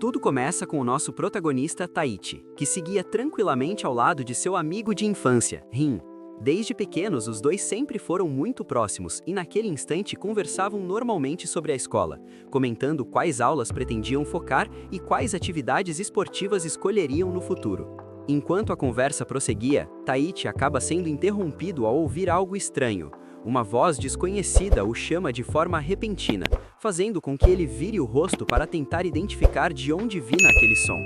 Tudo começa com o nosso protagonista Taichi, que seguia tranquilamente ao lado de seu amigo de infância, Rin. Desde pequenos, os dois sempre foram muito próximos e naquele instante conversavam normalmente sobre a escola, comentando quais aulas pretendiam focar e quais atividades esportivas escolheriam no futuro. Enquanto a conversa prosseguia, Taichi acaba sendo interrompido ao ouvir algo estranho. Uma voz desconhecida o chama de forma repentina, fazendo com que ele vire o rosto para tentar identificar de onde vinha aquele som.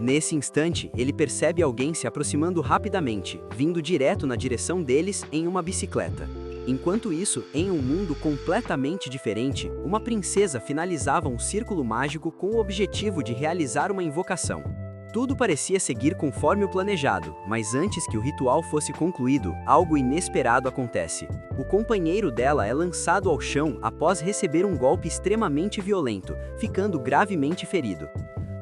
Nesse instante, ele percebe alguém se aproximando rapidamente, vindo direto na direção deles em uma bicicleta. Enquanto isso, em um mundo completamente diferente, uma princesa finalizava um círculo mágico com o objetivo de realizar uma invocação. Tudo parecia seguir conforme o planejado, mas antes que o ritual fosse concluído, algo inesperado acontece. O companheiro dela é lançado ao chão após receber um golpe extremamente violento, ficando gravemente ferido.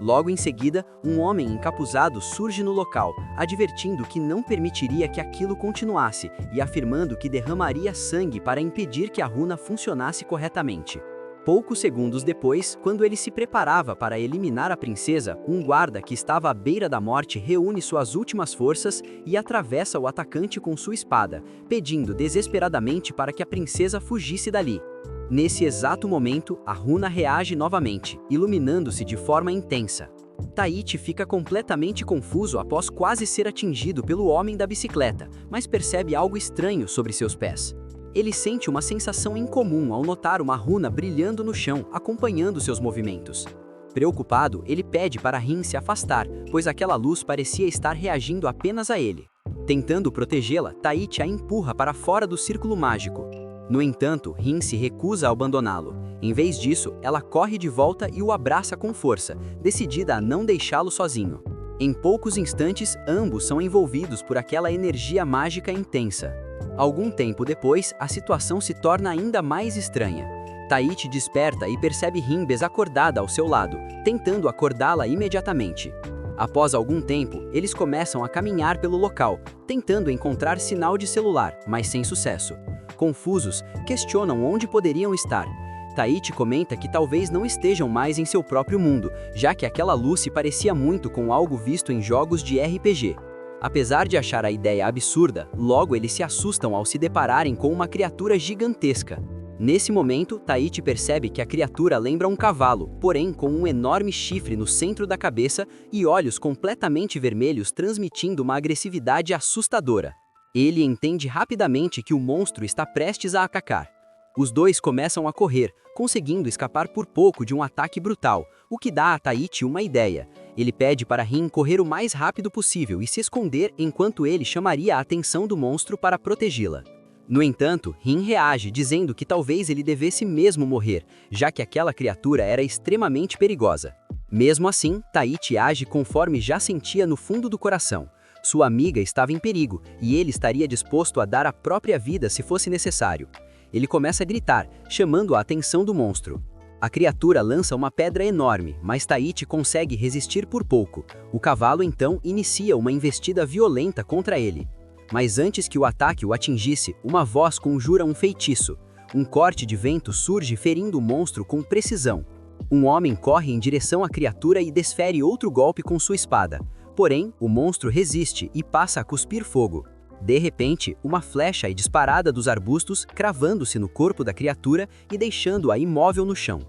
Logo em seguida, um homem encapuzado surge no local, advertindo que não permitiria que aquilo continuasse e afirmando que derramaria sangue para impedir que a runa funcionasse corretamente. Poucos segundos depois, quando ele se preparava para eliminar a princesa, um guarda que estava à beira da morte reúne suas últimas forças e atravessa o atacante com sua espada, pedindo desesperadamente para que a princesa fugisse dali. Nesse exato momento, a runa reage novamente, iluminando-se de forma intensa. Taichi fica completamente confuso após quase ser atingido pelo homem da bicicleta, mas percebe algo estranho sobre seus pés. Ele sente uma sensação incomum ao notar uma runa brilhando no chão, acompanhando seus movimentos. Preocupado, ele pede para Rin se afastar, pois aquela luz parecia estar reagindo apenas a ele. Tentando protegê-la, Taichi a empurra para fora do círculo mágico. No entanto, Rin se recusa a abandoná-lo. Em vez disso, ela corre de volta e o abraça com força, decidida a não deixá-lo sozinho. Em poucos instantes, ambos são envolvidos por aquela energia mágica intensa. Algum tempo depois, a situação se torna ainda mais estranha. Taichi desperta e percebe Rin desacordada ao seu lado, tentando acordá-la imediatamente. Após algum tempo, eles começam a caminhar pelo local, tentando encontrar sinal de celular, mas sem sucesso. Confusos, questionam onde poderiam estar. Taichi comenta que talvez não estejam mais em seu próprio mundo, já que aquela luz se parecia muito com algo visto em jogos de RPG. Apesar de achar a ideia absurda, logo eles se assustam ao se depararem com uma criatura gigantesca. Nesse momento, Taichi percebe que a criatura lembra um cavalo, porém com um enorme chifre no centro da cabeça e olhos completamente vermelhos transmitindo uma agressividade assustadora. Ele entende rapidamente que o monstro está prestes a atacar. Os dois começam a correr, conseguindo escapar por pouco de um ataque brutal, o que dá a Taichi uma ideia. Ele pede para Rin correr o mais rápido possível e se esconder enquanto ele chamaria a atenção do monstro para protegê-la. No entanto, Rin reage dizendo que talvez ele devesse mesmo morrer, já que aquela criatura era extremamente perigosa. Mesmo assim, Taichi age conforme já sentia no fundo do coração. Sua amiga estava em perigo e ele estaria disposto a dar a própria vida se fosse necessário. Ele começa a gritar, chamando a atenção do monstro. A criatura lança uma pedra enorme, mas Taichi consegue resistir por pouco. O cavalo então inicia uma investida violenta contra ele. Mas antes que o ataque o atingisse, uma voz conjura um feitiço. Um corte de vento surge ferindo o monstro com precisão. Um homem corre em direção à criatura e desfere outro golpe com sua espada. Porém, o monstro resiste e passa a cuspir fogo. De repente, uma flecha é disparada dos arbustos, cravando-se no corpo da criatura e deixando-a imóvel no chão.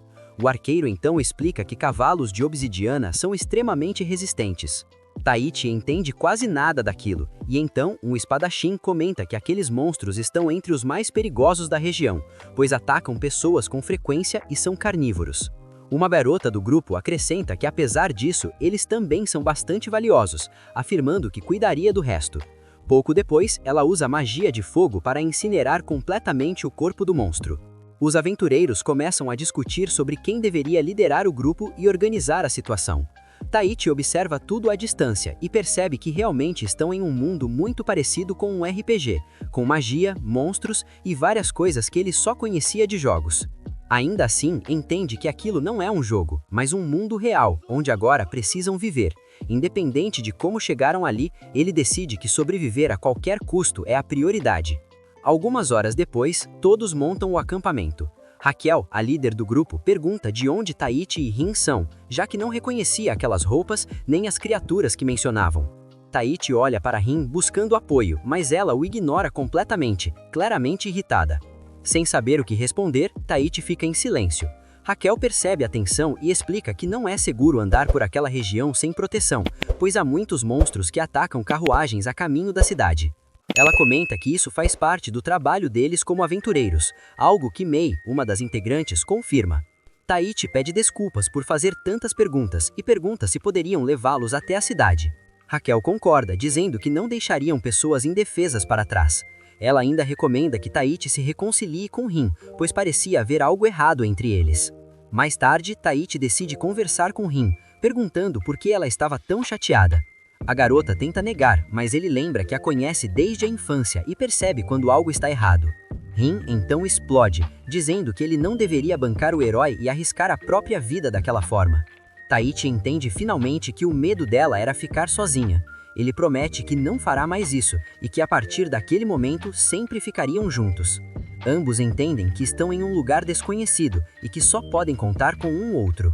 O arqueiro então explica que cavalos de obsidiana são extremamente resistentes. Taichi entende quase nada daquilo, e então um espadachim comenta que aqueles monstros estão entre os mais perigosos da região, pois atacam pessoas com frequência e são carnívoros. Uma garota do grupo acrescenta que apesar disso, eles também são bastante valiosos, afirmando que cuidaria do resto. Pouco depois, ela usa magia de fogo para incinerar completamente o corpo do monstro. Os aventureiros começam a discutir sobre quem deveria liderar o grupo e organizar a situação. Taichi observa tudo à distância e percebe que realmente estão em um mundo muito parecido com um RPG, com magia, monstros e várias coisas que ele só conhecia de jogos. Ainda assim, entende que aquilo não é um jogo, mas um mundo real, onde agora precisam viver. Independente de como chegaram ali, ele decide que sobreviver a qualquer custo é a prioridade. Algumas horas depois, todos montam o acampamento. Raquel, a líder do grupo, pergunta de onde Tahiti e Rin são, já que não reconhecia aquelas roupas nem as criaturas que mencionavam. Tahiti olha para Rin buscando apoio, mas ela o ignora completamente, claramente irritada. Sem saber o que responder, Tahiti fica em silêncio. Raquel percebe a tensão e explica que não é seguro andar por aquela região sem proteção, pois há muitos monstros que atacam carruagens a caminho da cidade. Ela comenta que isso faz parte do trabalho deles como aventureiros, algo que Mei, uma das integrantes, confirma. Tahiti pede desculpas por fazer tantas perguntas e pergunta se poderiam levá-los até a cidade. Raquel concorda, dizendo que não deixariam pessoas indefesas para trás. Ela ainda recomenda que Tahiti se reconcilie com Rin, pois parecia haver algo errado entre eles. Mais tarde, Tahiti decide conversar com Rin, perguntando por que ela estava tão chateada. A garota tenta negar, mas ele lembra que a conhece desde a infância e percebe quando algo está errado. Rin então explode, dizendo que ele não deveria bancar o herói e arriscar a própria vida daquela forma. Tahiti entende finalmente que o medo dela era ficar sozinha. Ele promete que não fará mais isso e que a partir daquele momento sempre ficariam juntos. Ambos entendem que estão em um lugar desconhecido e que só podem contar com um outro.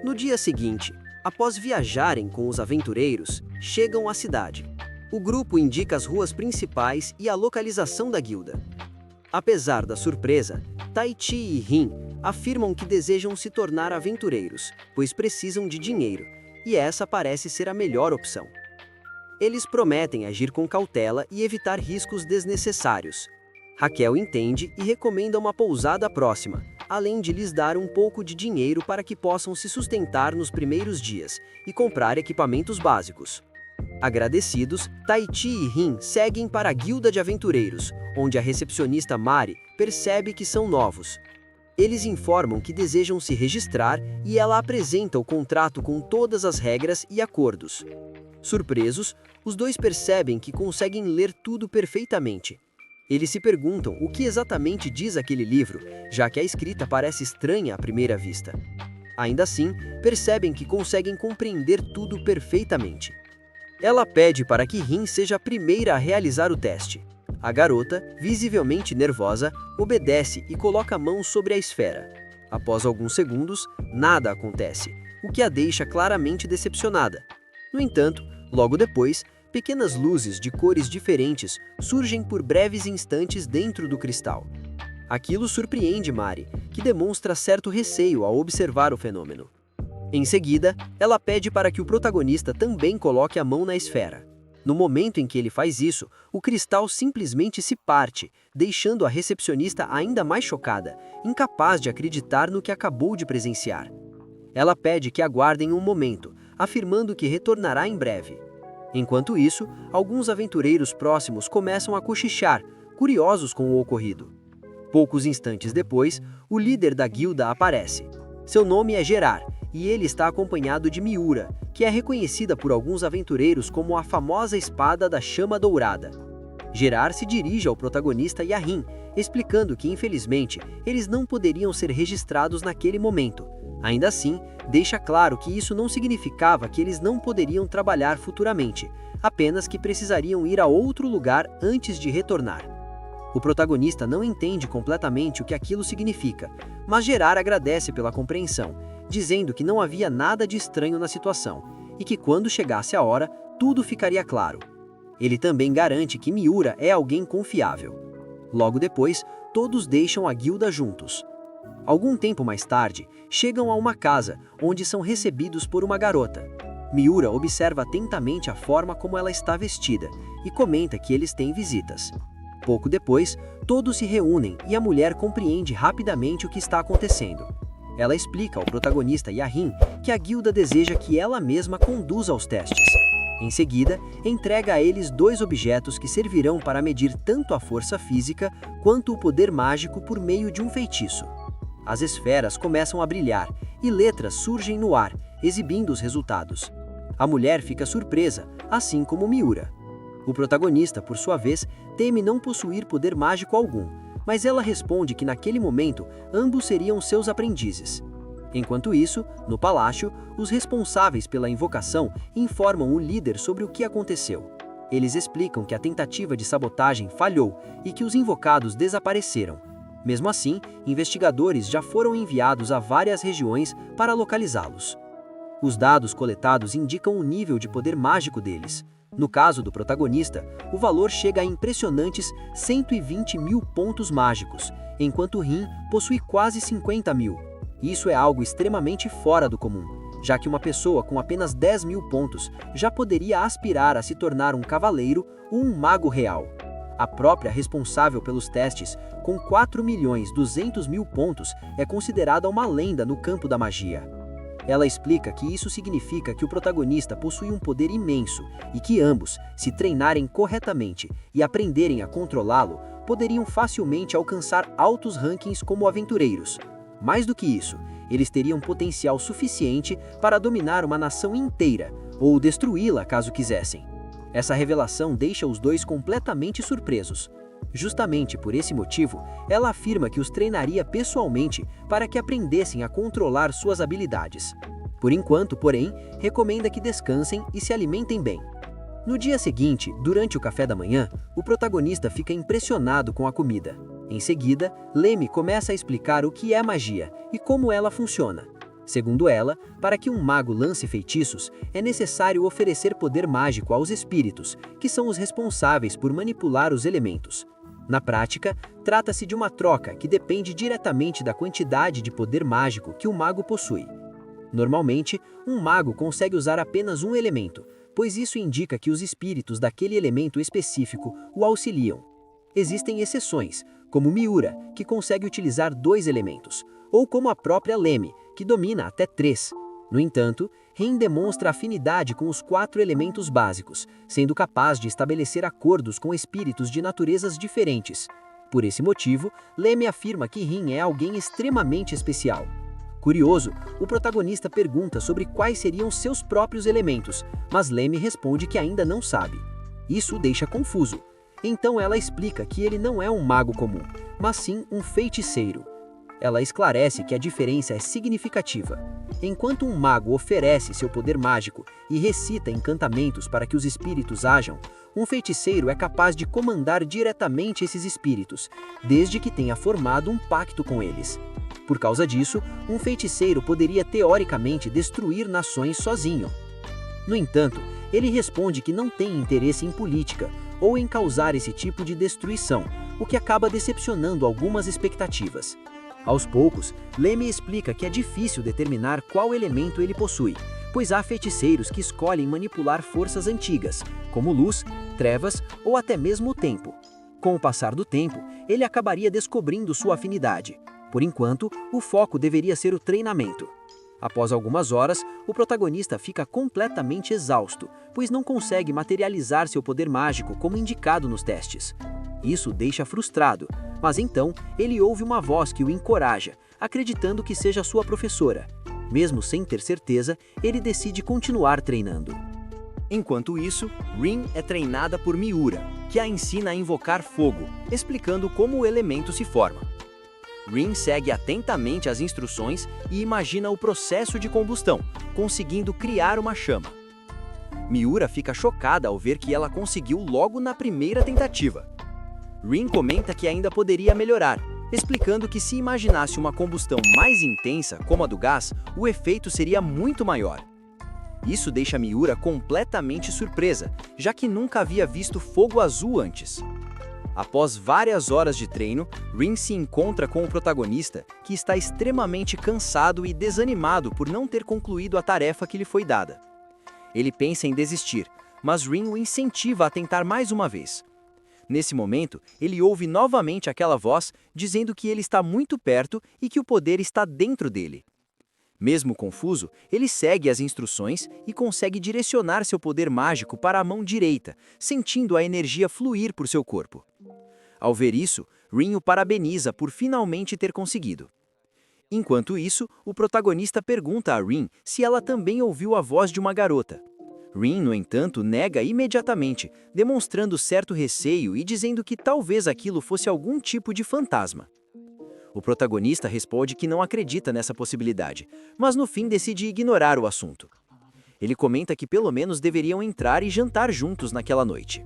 No dia seguinte, após viajarem com os aventureiros, chegam à cidade. O grupo indica as ruas principais e a localização da guilda. Apesar da surpresa, Tahiti e Rin afirmam que desejam se tornar aventureiros, pois precisam de dinheiro, e essa parece ser a melhor opção. Eles prometem agir com cautela e evitar riscos desnecessários. Raquel entende e recomenda uma pousada próxima, além de lhes dar um pouco de dinheiro para que possam se sustentar nos primeiros dias e comprar equipamentos básicos. Agradecidos, Tahiti e Rin seguem para a guilda de aventureiros, onde a recepcionista Mari percebe que são novos. Eles informam que desejam se registrar e ela apresenta o contrato com todas as regras e acordos. Surpresos, os dois percebem que conseguem ler tudo perfeitamente. Eles se perguntam o que exatamente diz aquele livro, já que a escrita parece estranha à primeira vista. Ainda assim, percebem que conseguem compreender tudo perfeitamente. Ela pede para que Rin seja a primeira a realizar o teste. A garota, visivelmente nervosa, obedece e coloca a mão sobre a esfera. Após alguns segundos, nada acontece, o que a deixa claramente decepcionada. No entanto, logo depois, pequenas luzes de cores diferentes surgem por breves instantes dentro do cristal. Aquilo surpreende Mari, que demonstra certo receio ao observar o fenômeno. Em seguida, ela pede para que o protagonista também coloque a mão na esfera. No momento em que ele faz isso, o cristal simplesmente se parte, deixando a recepcionista ainda mais chocada, incapaz de acreditar no que acabou de presenciar. Ela pede que aguardem um momento, afirmando que retornará em breve. Enquanto isso, alguns aventureiros próximos começam a cochichar, curiosos com o ocorrido. Poucos instantes depois, o líder da guilda aparece. Seu nome é Gerard, e ele está acompanhado de Miura, que é reconhecida por alguns aventureiros como a famosa espada da chama dourada. Gerard se dirige ao protagonista e a Rin, explicando que, infelizmente, eles não poderiam ser registrados naquele momento. Ainda assim, deixa claro que isso não significava que eles não poderiam trabalhar futuramente, apenas que precisariam ir a outro lugar antes de retornar. O protagonista não entende completamente o que aquilo significa, mas Gerard agradece pela compreensão, dizendo que não havia nada de estranho na situação e que quando chegasse a hora, tudo ficaria claro. Ele também garante que Miura é alguém confiável. Logo depois, todos deixam a guilda juntos. Algum tempo mais tarde, chegam a uma casa, onde são recebidos por uma garota. Miura observa atentamente a forma como ela está vestida e comenta que eles têm visitas. Pouco depois, todos se reúnem e a mulher compreende rapidamente o que está acontecendo. Ela explica ao protagonista e a Rin que a guilda deseja que ela mesma conduza os testes. Em seguida, entrega a eles 2 objetos que servirão para medir tanto a força física quanto o poder mágico por meio de um feitiço. As esferas começam a brilhar e letras surgem no ar, exibindo os resultados. A mulher fica surpresa, assim como Miura. O protagonista, por sua vez, teme não possuir poder mágico algum, mas ela responde que naquele momento ambos seriam seus aprendizes. Enquanto isso, no palácio, os responsáveis pela invocação informam o líder sobre o que aconteceu. Eles explicam que a tentativa de sabotagem falhou e que os invocados desapareceram. Mesmo assim, investigadores já foram enviados a várias regiões para localizá-los. Os dados coletados indicam o nível de poder mágico deles. No caso do protagonista, o valor chega a impressionantes 120 mil pontos mágicos, enquanto Rin possui quase 50 mil. Isso é algo extremamente fora do comum, já que uma pessoa com apenas 10 mil pontos já poderia aspirar a se tornar um cavaleiro ou um mago real. A própria responsável pelos testes, com 4.200.000 pontos, é considerada uma lenda no campo da magia. Ela explica que isso significa que o protagonista possui um poder imenso e que ambos, se treinarem corretamente e aprenderem a controlá-lo, poderiam facilmente alcançar altos rankings como aventureiros. Mais do que isso, eles teriam potencial suficiente para dominar uma nação inteira ou destruí-la caso quisessem. Essa revelação deixa os dois completamente surpresos. Justamente por esse motivo, ela afirma que os treinaria pessoalmente para que aprendessem a controlar suas habilidades. Por enquanto, porém, recomenda que descansem e se alimentem bem. No dia seguinte, durante o café da manhã, o protagonista fica impressionado com a comida. Em seguida, Lemmy começa a explicar o que é magia e como ela funciona. Segundo ela, para que um mago lance feitiços, é necessário oferecer poder mágico aos espíritos, que são os responsáveis por manipular os elementos. Na prática, trata-se de uma troca que depende diretamente da quantidade de poder mágico que o mago possui. Normalmente, um mago consegue usar apenas um elemento, pois isso indica que os espíritos daquele elemento específico o auxiliam. Existem exceções, como Miura, que consegue utilizar 2 elementos, ou como a própria Lemmy, que domina até 3. No entanto, Rin demonstra afinidade com os 4 elementos básicos, sendo capaz de estabelecer acordos com espíritos de naturezas diferentes. Por esse motivo, Lemmy afirma que Rin é alguém extremamente especial. Curioso, o protagonista pergunta sobre quais seriam seus próprios elementos, mas Lemmy responde que ainda não sabe. Isso o deixa confuso. Então ela explica que ele não é um mago comum, mas sim um feiticeiro. Ela esclarece que a diferença é significativa. Enquanto um mago oferece seu poder mágico e recita encantamentos para que os espíritos ajam, um feiticeiro é capaz de comandar diretamente esses espíritos, desde que tenha formado um pacto com eles. Por causa disso, um feiticeiro poderia teoricamente destruir nações sozinho. No entanto, ele responde que não tem interesse em política ou em causar esse tipo de destruição, o que acaba decepcionando algumas expectativas. Aos poucos, Lemmy explica que é difícil determinar qual elemento ele possui, pois há feiticeiros que escolhem manipular forças antigas, como luz, trevas ou até mesmo o tempo. Com o passar do tempo, ele acabaria descobrindo sua afinidade. Por enquanto, o foco deveria ser o treinamento. Após algumas horas, o protagonista fica completamente exausto, pois não consegue materializar seu poder mágico como indicado nos testes. Isso o deixa frustrado, mas então ele ouve uma voz que o encoraja, acreditando que seja sua professora. Mesmo sem ter certeza, ele decide continuar treinando. Enquanto isso, Rin é treinada por Miura, que a ensina a invocar fogo, explicando como o elemento se forma. Rin segue atentamente as instruções e imagina o processo de combustão, conseguindo criar uma chama. Miura fica chocada ao ver que ela conseguiu logo na primeira tentativa. Rin comenta que ainda poderia melhorar, explicando que se imaginasse uma combustão mais intensa, como a do gás, o efeito seria muito maior. Isso deixa Miura completamente surpresa, já que nunca havia visto fogo azul antes. Após várias horas de treino, Rin se encontra com o protagonista, que está extremamente cansado e desanimado por não ter concluído a tarefa que lhe foi dada. Ele pensa em desistir, mas Rin o incentiva a tentar mais uma vez. Nesse momento, ele ouve novamente aquela voz dizendo que ele está muito perto e que o poder está dentro dele. Mesmo confuso, ele segue as instruções e consegue direcionar seu poder mágico para a mão direita, sentindo a energia fluir por seu corpo. Ao ver isso, Rin o parabeniza por finalmente ter conseguido. Enquanto isso, o protagonista pergunta a Rin se ela também ouviu a voz de uma garota. Rin, no entanto, nega imediatamente, demonstrando certo receio e dizendo que talvez aquilo fosse algum tipo de fantasma. O protagonista responde que não acredita nessa possibilidade, mas no fim decide ignorar o assunto. Ele comenta que pelo menos deveriam entrar e jantar juntos naquela noite.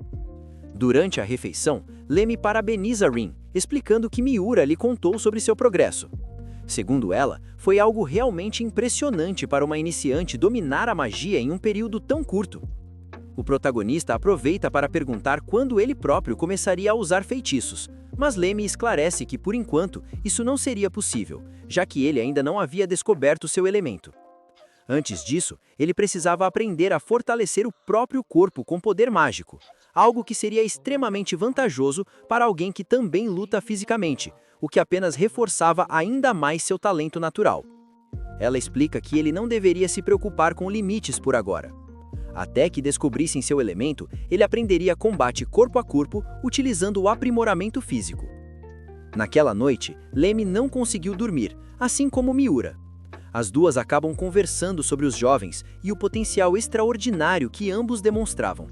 Durante a refeição, Lemme parabeniza Rin, explicando que Miura lhe contou sobre seu progresso. Segundo ela, foi algo realmente impressionante para uma iniciante dominar a magia em um período tão curto. O protagonista aproveita para perguntar quando ele próprio começaria a usar feitiços, mas Lemme esclarece que, por enquanto, isso não seria possível, já que ele ainda não havia descoberto seu elemento. Antes disso, ele precisava aprender a fortalecer o próprio corpo com poder mágico, algo que seria extremamente vantajoso para alguém que também luta fisicamente, o que apenas reforçava ainda mais seu talento natural. Ela explica que ele não deveria se preocupar com limites por agora. Até que descobrissem seu elemento, ele aprenderia combate corpo a corpo utilizando o aprimoramento físico. Naquela noite, Lemme não conseguiu dormir, assim como Miura. As duas acabam conversando sobre os jovens e o potencial extraordinário que ambos demonstravam.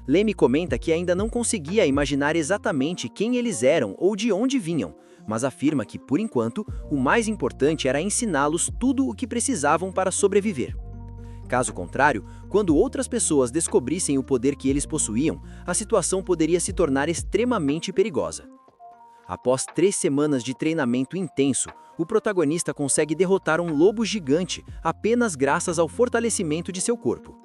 Lemme comenta que ainda não conseguia imaginar exatamente quem eles eram ou de onde vinham, mas afirma que, por enquanto, o mais importante era ensiná-los tudo o que precisavam para sobreviver. Caso contrário, quando outras pessoas descobrissem o poder que eles possuíam, a situação poderia se tornar extremamente perigosa. Após 3 semanas de treinamento intenso, o protagonista consegue derrotar um lobo gigante apenas graças ao fortalecimento de seu corpo.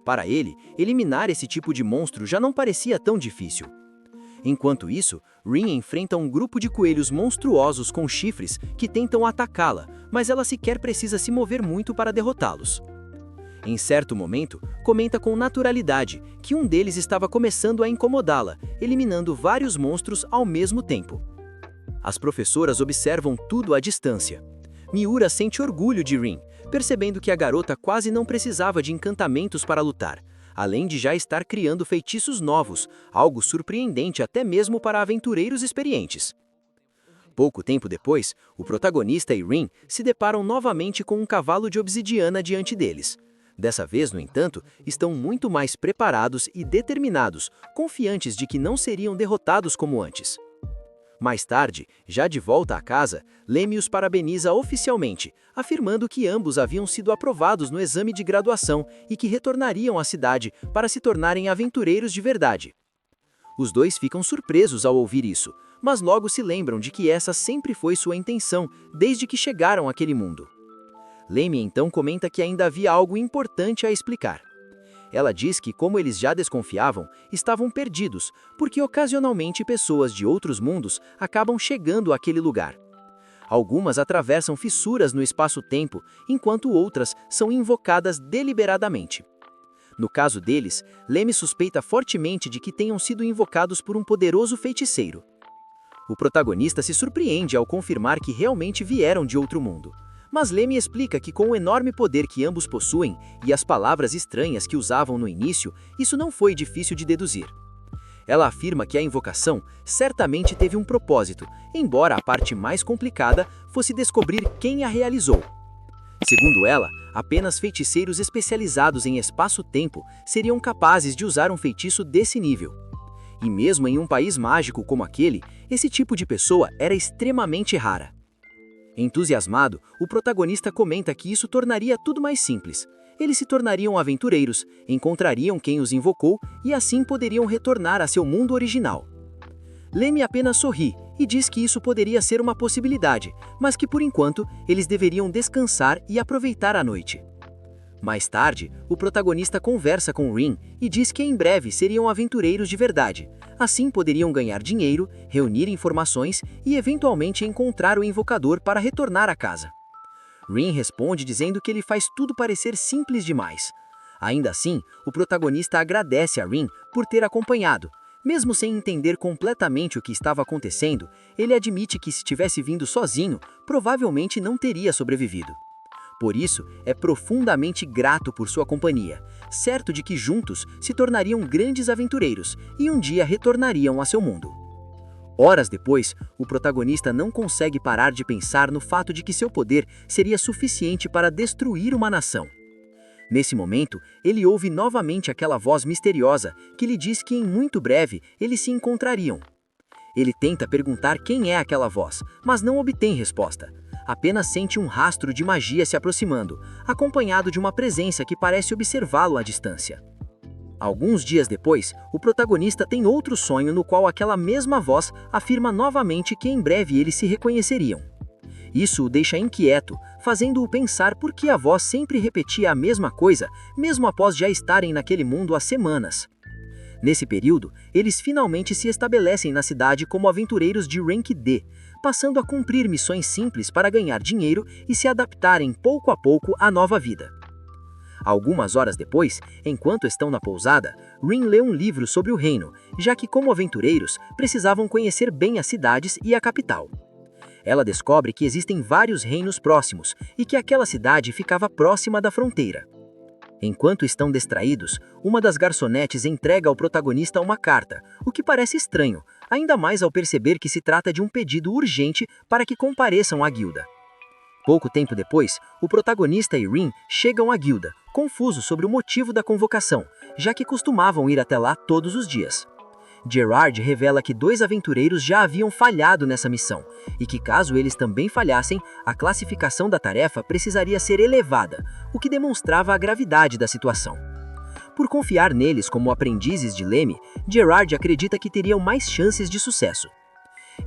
Para ele, eliminar esse tipo de monstro já não parecia tão difícil. Enquanto isso, Rin enfrenta um grupo de coelhos monstruosos com chifres que tentam atacá-la, mas ela sequer precisa se mover muito para derrotá-los. Em certo momento, comenta com naturalidade que um deles estava começando a incomodá-la, eliminando vários monstros ao mesmo tempo. As professoras observam tudo à distância. Miura sente orgulho de Rin, percebendo que a garota quase não precisava de encantamentos para lutar, além de já estar criando feitiços novos, algo surpreendente até mesmo para aventureiros experientes. Pouco tempo depois, o protagonista e Rin se deparam novamente com um cavalo de obsidiana diante deles. Dessa vez, no entanto, estão muito mais preparados e determinados, confiantes de que não seriam derrotados como antes. Mais tarde, já de volta à casa, Lemme os parabeniza oficialmente, afirmando que ambos haviam sido aprovados no exame de graduação e que retornariam à cidade para se tornarem aventureiros de verdade. Os dois ficam surpresos ao ouvir isso, mas logo se lembram de que essa sempre foi sua intenção desde que chegaram àquele mundo. Lemme então comenta que ainda havia algo importante a explicar. Ela diz que, como eles já desconfiavam, estavam perdidos, porque ocasionalmente pessoas de outros mundos acabam chegando àquele lugar. Algumas atravessam fissuras no espaço-tempo, enquanto outras são invocadas deliberadamente. No caso deles, Lemme suspeita fortemente de que tenham sido invocados por um poderoso feiticeiro. O protagonista se surpreende ao confirmar que realmente vieram de outro mundo. Mas Lemme explica que com o enorme poder que ambos possuem e as palavras estranhas que usavam no início, isso não foi difícil de deduzir. Ela afirma que a invocação certamente teve um propósito, embora a parte mais complicada fosse descobrir quem a realizou. Segundo ela, apenas feiticeiros especializados em espaço-tempo seriam capazes de usar um feitiço desse nível. E mesmo em um país mágico como aquele, esse tipo de pessoa era extremamente rara. Entusiasmado, o protagonista comenta que isso tornaria tudo mais simples. Eles se tornariam aventureiros, encontrariam quem os invocou e assim poderiam retornar a seu mundo original. Lemme apenas sorri e diz que isso poderia ser uma possibilidade, mas que por enquanto eles deveriam descansar e aproveitar a noite. Mais tarde, o protagonista conversa com Rin e diz que em breve seriam aventureiros de verdade. Assim poderiam ganhar dinheiro, reunir informações e eventualmente encontrar o invocador para retornar à casa. Rin responde dizendo que ele faz tudo parecer simples demais. Ainda assim, o protagonista agradece a Rin por ter acompanhado. Mesmo sem entender completamente o que estava acontecendo, ele admite que se tivesse vindo sozinho, provavelmente não teria sobrevivido. Por isso, é profundamente grato por sua companhia, certo de que juntos se tornariam grandes aventureiros e um dia retornariam a seu mundo. Horas depois, o protagonista não consegue parar de pensar no fato de que seu poder seria suficiente para destruir uma nação. Nesse momento, ele ouve novamente aquela voz misteriosa que lhe diz que em muito breve eles se encontrariam. Ele tenta perguntar quem é aquela voz, mas não obtém resposta. Apenas sente um rastro de magia se aproximando, acompanhado de uma presença que parece observá-lo à distância. Alguns dias depois, o protagonista tem outro sonho no qual aquela mesma voz afirma novamente que em breve eles se reconheceriam. Isso o deixa inquieto, fazendo-o pensar por que a voz sempre repetia a mesma coisa, mesmo após já estarem naquele mundo há semanas. Nesse período, eles finalmente se estabelecem na cidade como aventureiros de Rank D, passando a cumprir missões simples para ganhar dinheiro e se adaptarem pouco a pouco à nova vida. Algumas horas depois, enquanto estão na pousada, Rin lê um livro sobre o reino, já que como aventureiros precisavam conhecer bem as cidades e a capital. Ela descobre que existem vários reinos próximos e que aquela cidade ficava próxima da fronteira. Enquanto estão distraídos, uma das garçonetes entrega ao protagonista uma carta, o que parece estranho, ainda mais ao perceber que se trata de um pedido urgente para que compareçam à guilda. Pouco tempo depois, o protagonista e Rin chegam à guilda, confusos sobre o motivo da convocação, já que costumavam ir até lá todos os dias. Gerard revela que 2 aventureiros já haviam falhado nessa missão, e que caso eles também falhassem, a classificação da tarefa precisaria ser elevada, o que demonstrava a gravidade da situação. Por confiar neles como aprendizes de Lemmy, Gerard acredita que teriam mais chances de sucesso.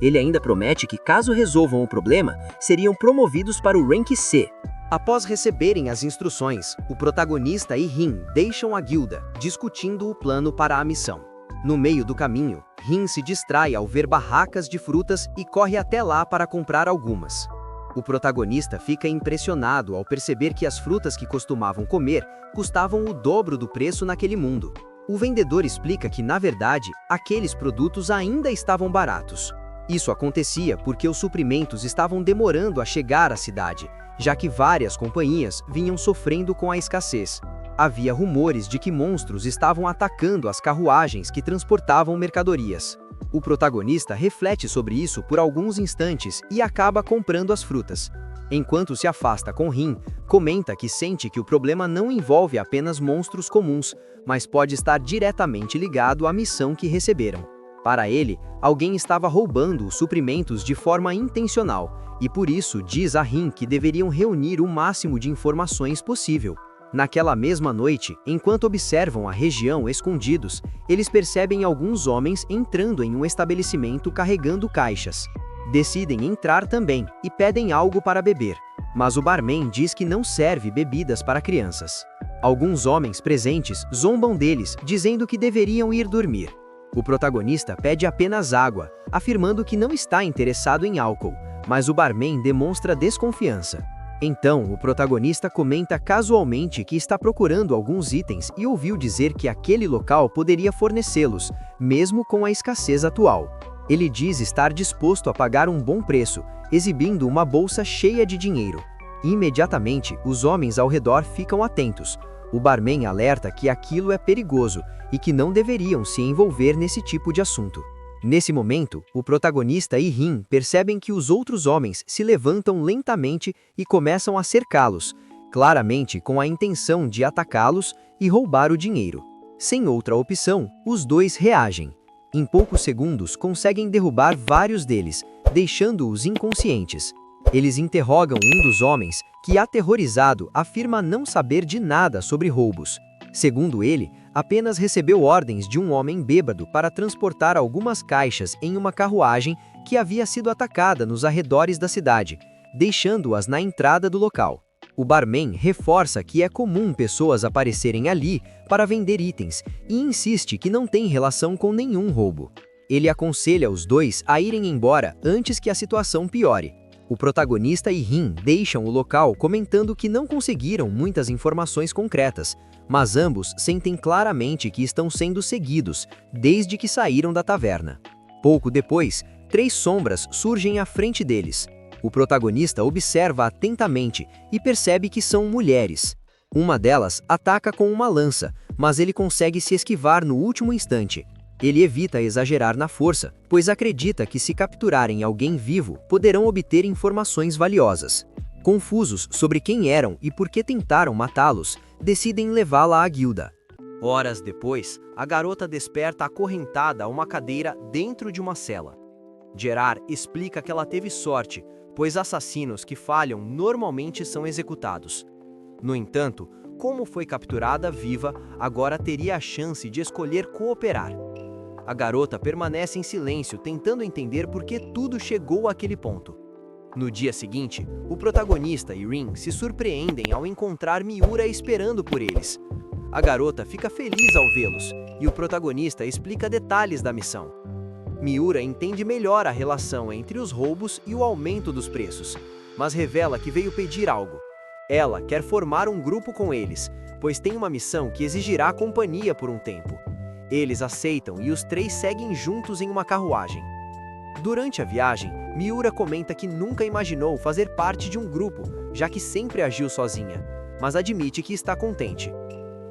Ele ainda promete que caso resolvam o problema, seriam promovidos para o Rank C. Após receberem as instruções, o protagonista e Rin deixam a guilda, discutindo o plano para a missão. No meio do caminho, Rin se distrai ao ver barracas de frutas e corre até lá para comprar algumas. O protagonista fica impressionado ao perceber que as frutas que costumavam comer custavam o dobro do preço naquele mundo. O vendedor explica que, na verdade, aqueles produtos ainda estavam baratos. Isso acontecia porque os suprimentos estavam demorando a chegar à cidade, já que várias companhias vinham sofrendo com a escassez. Havia rumores de que monstros estavam atacando as carruagens que transportavam mercadorias. O protagonista reflete sobre isso por alguns instantes e acaba comprando as frutas. Enquanto se afasta com Rin, comenta que sente que o problema não envolve apenas monstros comuns, mas pode estar diretamente ligado à missão que receberam. Para ele, alguém estava roubando os suprimentos de forma intencional, e por isso diz a Rin que deveriam reunir o máximo de informações possível. Naquela mesma noite, enquanto observam a região escondidos, eles percebem alguns homens entrando em um estabelecimento carregando caixas. Decidem entrar também e pedem algo para beber, mas o barman diz que não serve bebidas para crianças. Alguns homens presentes zombam deles, dizendo que deveriam ir dormir. O protagonista pede apenas água, afirmando que não está interessado em álcool, mas o barman demonstra desconfiança. Então, o protagonista comenta casualmente que está procurando alguns itens e ouviu dizer que aquele local poderia fornecê-los, mesmo com a escassez atual. Ele diz estar disposto a pagar um bom preço, exibindo uma bolsa cheia de dinheiro. Imediatamente, os homens ao redor ficam atentos. O barman alerta que aquilo é perigoso e que não deveriam se envolver nesse tipo de assunto. Nesse momento, o protagonista e Rin percebem que os outros homens se levantam lentamente e começam a cercá-los, claramente com a intenção de atacá-los e roubar o dinheiro. Sem outra opção, os dois reagem. Em poucos segundos, conseguem derrubar vários deles, deixando-os inconscientes. Eles interrogam um dos homens, que, aterrorizado, afirma não saber de nada sobre roubos. Segundo ele, apenas recebeu ordens de um homem bêbado para transportar algumas caixas em uma carruagem que havia sido atacada nos arredores da cidade, deixando-as na entrada do local. O barman reforça que é comum pessoas aparecerem ali para vender itens e insiste que não tem relação com nenhum roubo. Ele aconselha os dois a irem embora antes que a situação piore. O protagonista e Rin deixam o local comentando que não conseguiram muitas informações concretas, mas ambos sentem claramente que estão sendo seguidos desde que saíram da taverna. Pouco depois, 3 sombras surgem à frente deles. O protagonista observa atentamente e percebe que são mulheres. Uma delas ataca com uma lança, mas ele consegue se esquivar no último instante. Ele evita exagerar na força, pois acredita que se capturarem alguém vivo, poderão obter informações valiosas. Confusos sobre quem eram e por que tentaram matá-los, decidem levá-la à guilda. Horas depois, a garota desperta acorrentada a uma cadeira dentro de uma cela. Gerard explica que ela teve sorte, pois assassinos que falham normalmente são executados. No entanto, como foi capturada viva, agora teria a chance de escolher cooperar. A garota permanece em silêncio, tentando entender por que tudo chegou àquele ponto. No dia seguinte, o protagonista e Rin se surpreendem ao encontrar Miura esperando por eles. A garota fica feliz ao vê-los, e o protagonista explica detalhes da missão. Miura entende melhor a relação entre os roubos e o aumento dos preços, mas revela que veio pedir algo. Ela quer formar um grupo com eles, pois tem uma missão que exigirá companhia por um tempo. Eles aceitam e os três seguem juntos em uma carruagem. Durante a viagem, Miura comenta que nunca imaginou fazer parte de um grupo, já que sempre agiu sozinha, mas admite que está contente.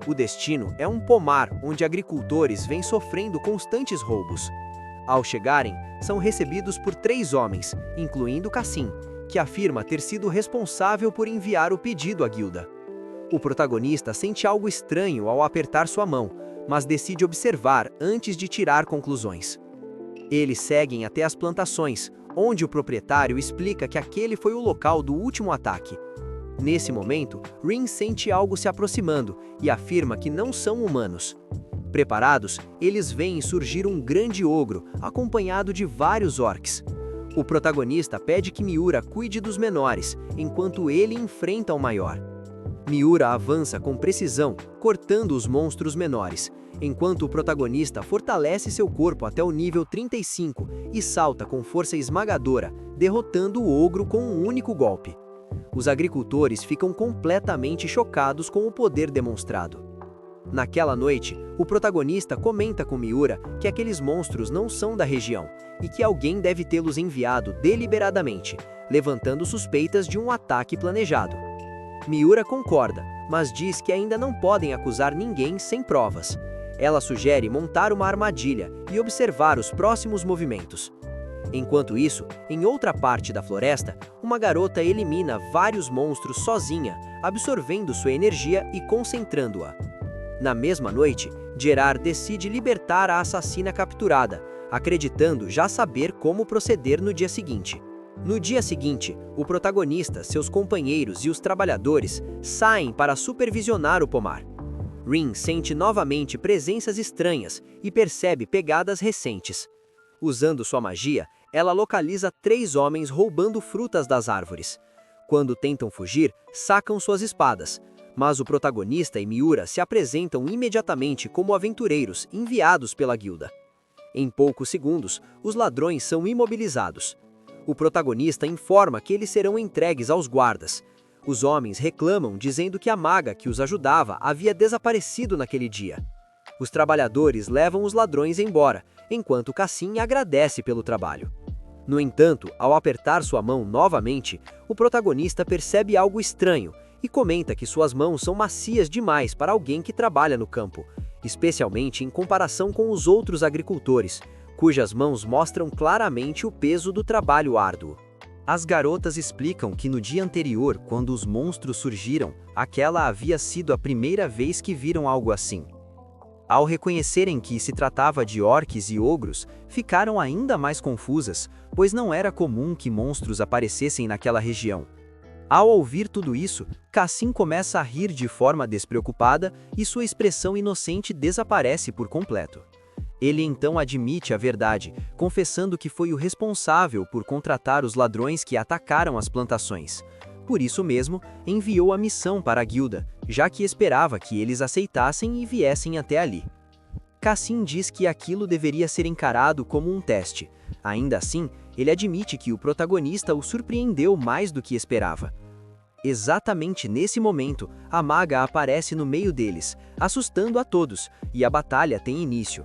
O destino é um pomar onde agricultores vêm sofrendo constantes roubos. Ao chegarem, são recebidos por 3 homens, incluindo Cassim, que afirma ter sido responsável por enviar o pedido à guilda. O protagonista sente algo estranho ao apertar sua mão, mas decide observar antes de tirar conclusões. Eles seguem até as plantações, onde o proprietário explica que aquele foi o local do último ataque. Nesse momento, Rin sente algo se aproximando e afirma que não são humanos. Preparados, eles veem surgir um grande ogro, acompanhado de vários orcs. O protagonista pede que Miura cuide dos menores, enquanto ele enfrenta o maior. Miura avança com precisão, cortando os monstros menores, enquanto o protagonista fortalece seu corpo até o nível 35 e salta com força esmagadora, derrotando o ogro com um único golpe. Os agricultores ficam completamente chocados com o poder demonstrado. Naquela noite, o protagonista comenta com Miura que aqueles monstros não são da região e que alguém deve tê-los enviado deliberadamente, levantando suspeitas de um ataque planejado. Miura concorda, mas diz que ainda não podem acusar ninguém sem provas. Ela sugere montar uma armadilha e observar os próximos movimentos. Enquanto isso, em outra parte da floresta, uma garota elimina vários monstros sozinha, absorvendo sua energia e concentrando-a. Na mesma noite, Gerard decide libertar a assassina capturada, acreditando já saber como proceder no dia seguinte. No dia seguinte, o protagonista, seus companheiros e os trabalhadores saem para supervisionar o pomar. Rin sente novamente presenças estranhas e percebe pegadas recentes. Usando sua magia, ela localiza 3 homens roubando frutas das árvores. Quando tentam fugir, sacam suas espadas, mas o protagonista e Miura se apresentam imediatamente como aventureiros enviados pela guilda. Em poucos segundos, os ladrões são imobilizados. O protagonista informa que eles serão entregues aos guardas. Os homens reclamam dizendo que a maga que os ajudava havia desaparecido naquele dia. Os trabalhadores levam os ladrões embora, enquanto Cassim agradece pelo trabalho. No entanto, ao apertar sua mão novamente, o protagonista percebe algo estranho e comenta que suas mãos são macias demais para alguém que trabalha no campo, especialmente em comparação com os outros agricultores, cujas mãos mostram claramente o peso do trabalho árduo. As garotas explicam que no dia anterior, quando os monstros surgiram, aquela havia sido a primeira vez que viram algo assim. Ao reconhecerem que se tratava de orques e ogros, ficaram ainda mais confusas, pois não era comum que monstros aparecessem naquela região. Ao ouvir tudo isso, Cassim começa a rir de forma despreocupada e sua expressão inocente desaparece por completo. Ele então admite a verdade, confessando que foi o responsável por contratar os ladrões que atacaram as plantações. Por isso mesmo, enviou a missão para a guilda, já que esperava que eles aceitassem e viessem até ali. Cassim diz que aquilo deveria ser encarado como um teste. Ainda assim, ele admite que o protagonista o surpreendeu mais do que esperava. Exatamente nesse momento, a maga aparece no meio deles, assustando a todos, e a batalha tem início.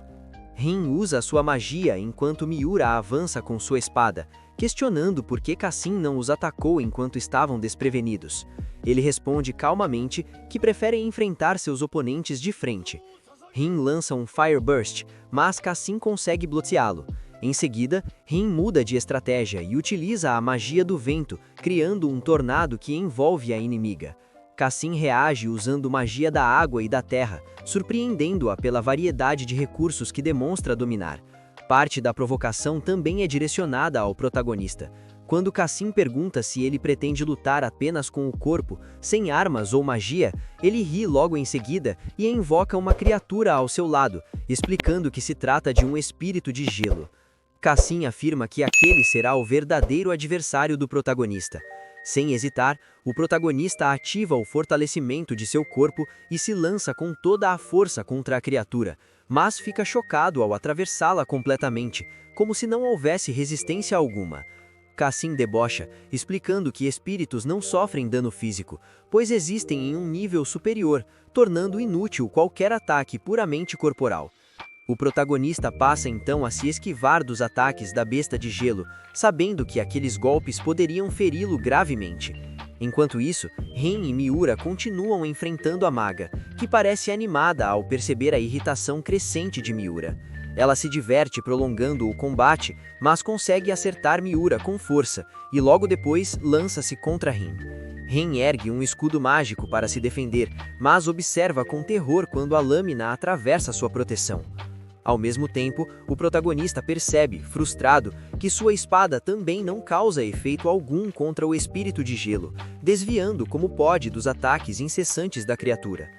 Rin usa sua magia enquanto Miura avança com sua espada, questionando por que Cassim não os atacou enquanto estavam desprevenidos. Ele responde calmamente que prefere enfrentar seus oponentes de frente. Rin lança um Fire Burst, mas Cassim consegue bloqueá-lo. Em seguida, Rin muda de estratégia e utiliza a magia do vento, criando um tornado que envolve a inimiga. Cassim reage usando magia da água e da terra, surpreendendo-a pela variedade de recursos que demonstra dominar. Parte da provocação também é direcionada ao protagonista. Quando Cassim pergunta se ele pretende lutar apenas com o corpo, sem armas ou magia, ele ri logo em seguida e invoca uma criatura ao seu lado, explicando que se trata de um espírito de gelo. Cassim afirma que aquele será o verdadeiro adversário do protagonista. Sem hesitar, o protagonista ativa o fortalecimento de seu corpo e se lança com toda a força contra a criatura, mas fica chocado ao atravessá-la completamente, como se não houvesse resistência alguma. Cassim debocha, explicando que espíritos não sofrem dano físico, pois existem em um nível superior, tornando inútil qualquer ataque puramente corporal. O protagonista passa então a se esquivar dos ataques da besta de gelo, sabendo que aqueles golpes poderiam feri-lo gravemente. Enquanto isso, Rin e Miura continuam enfrentando a maga, que parece animada ao perceber a irritação crescente de Miura. Ela se diverte prolongando o combate, mas consegue acertar Miura com força, e logo depois lança-se contra Rin. Rin ergue um escudo mágico para se defender, mas observa com terror quando a lâmina atravessa sua proteção. Ao mesmo tempo, o protagonista percebe, frustrado, que sua espada também não causa efeito algum contra o espírito de gelo, desviando como pode dos ataques incessantes da criatura.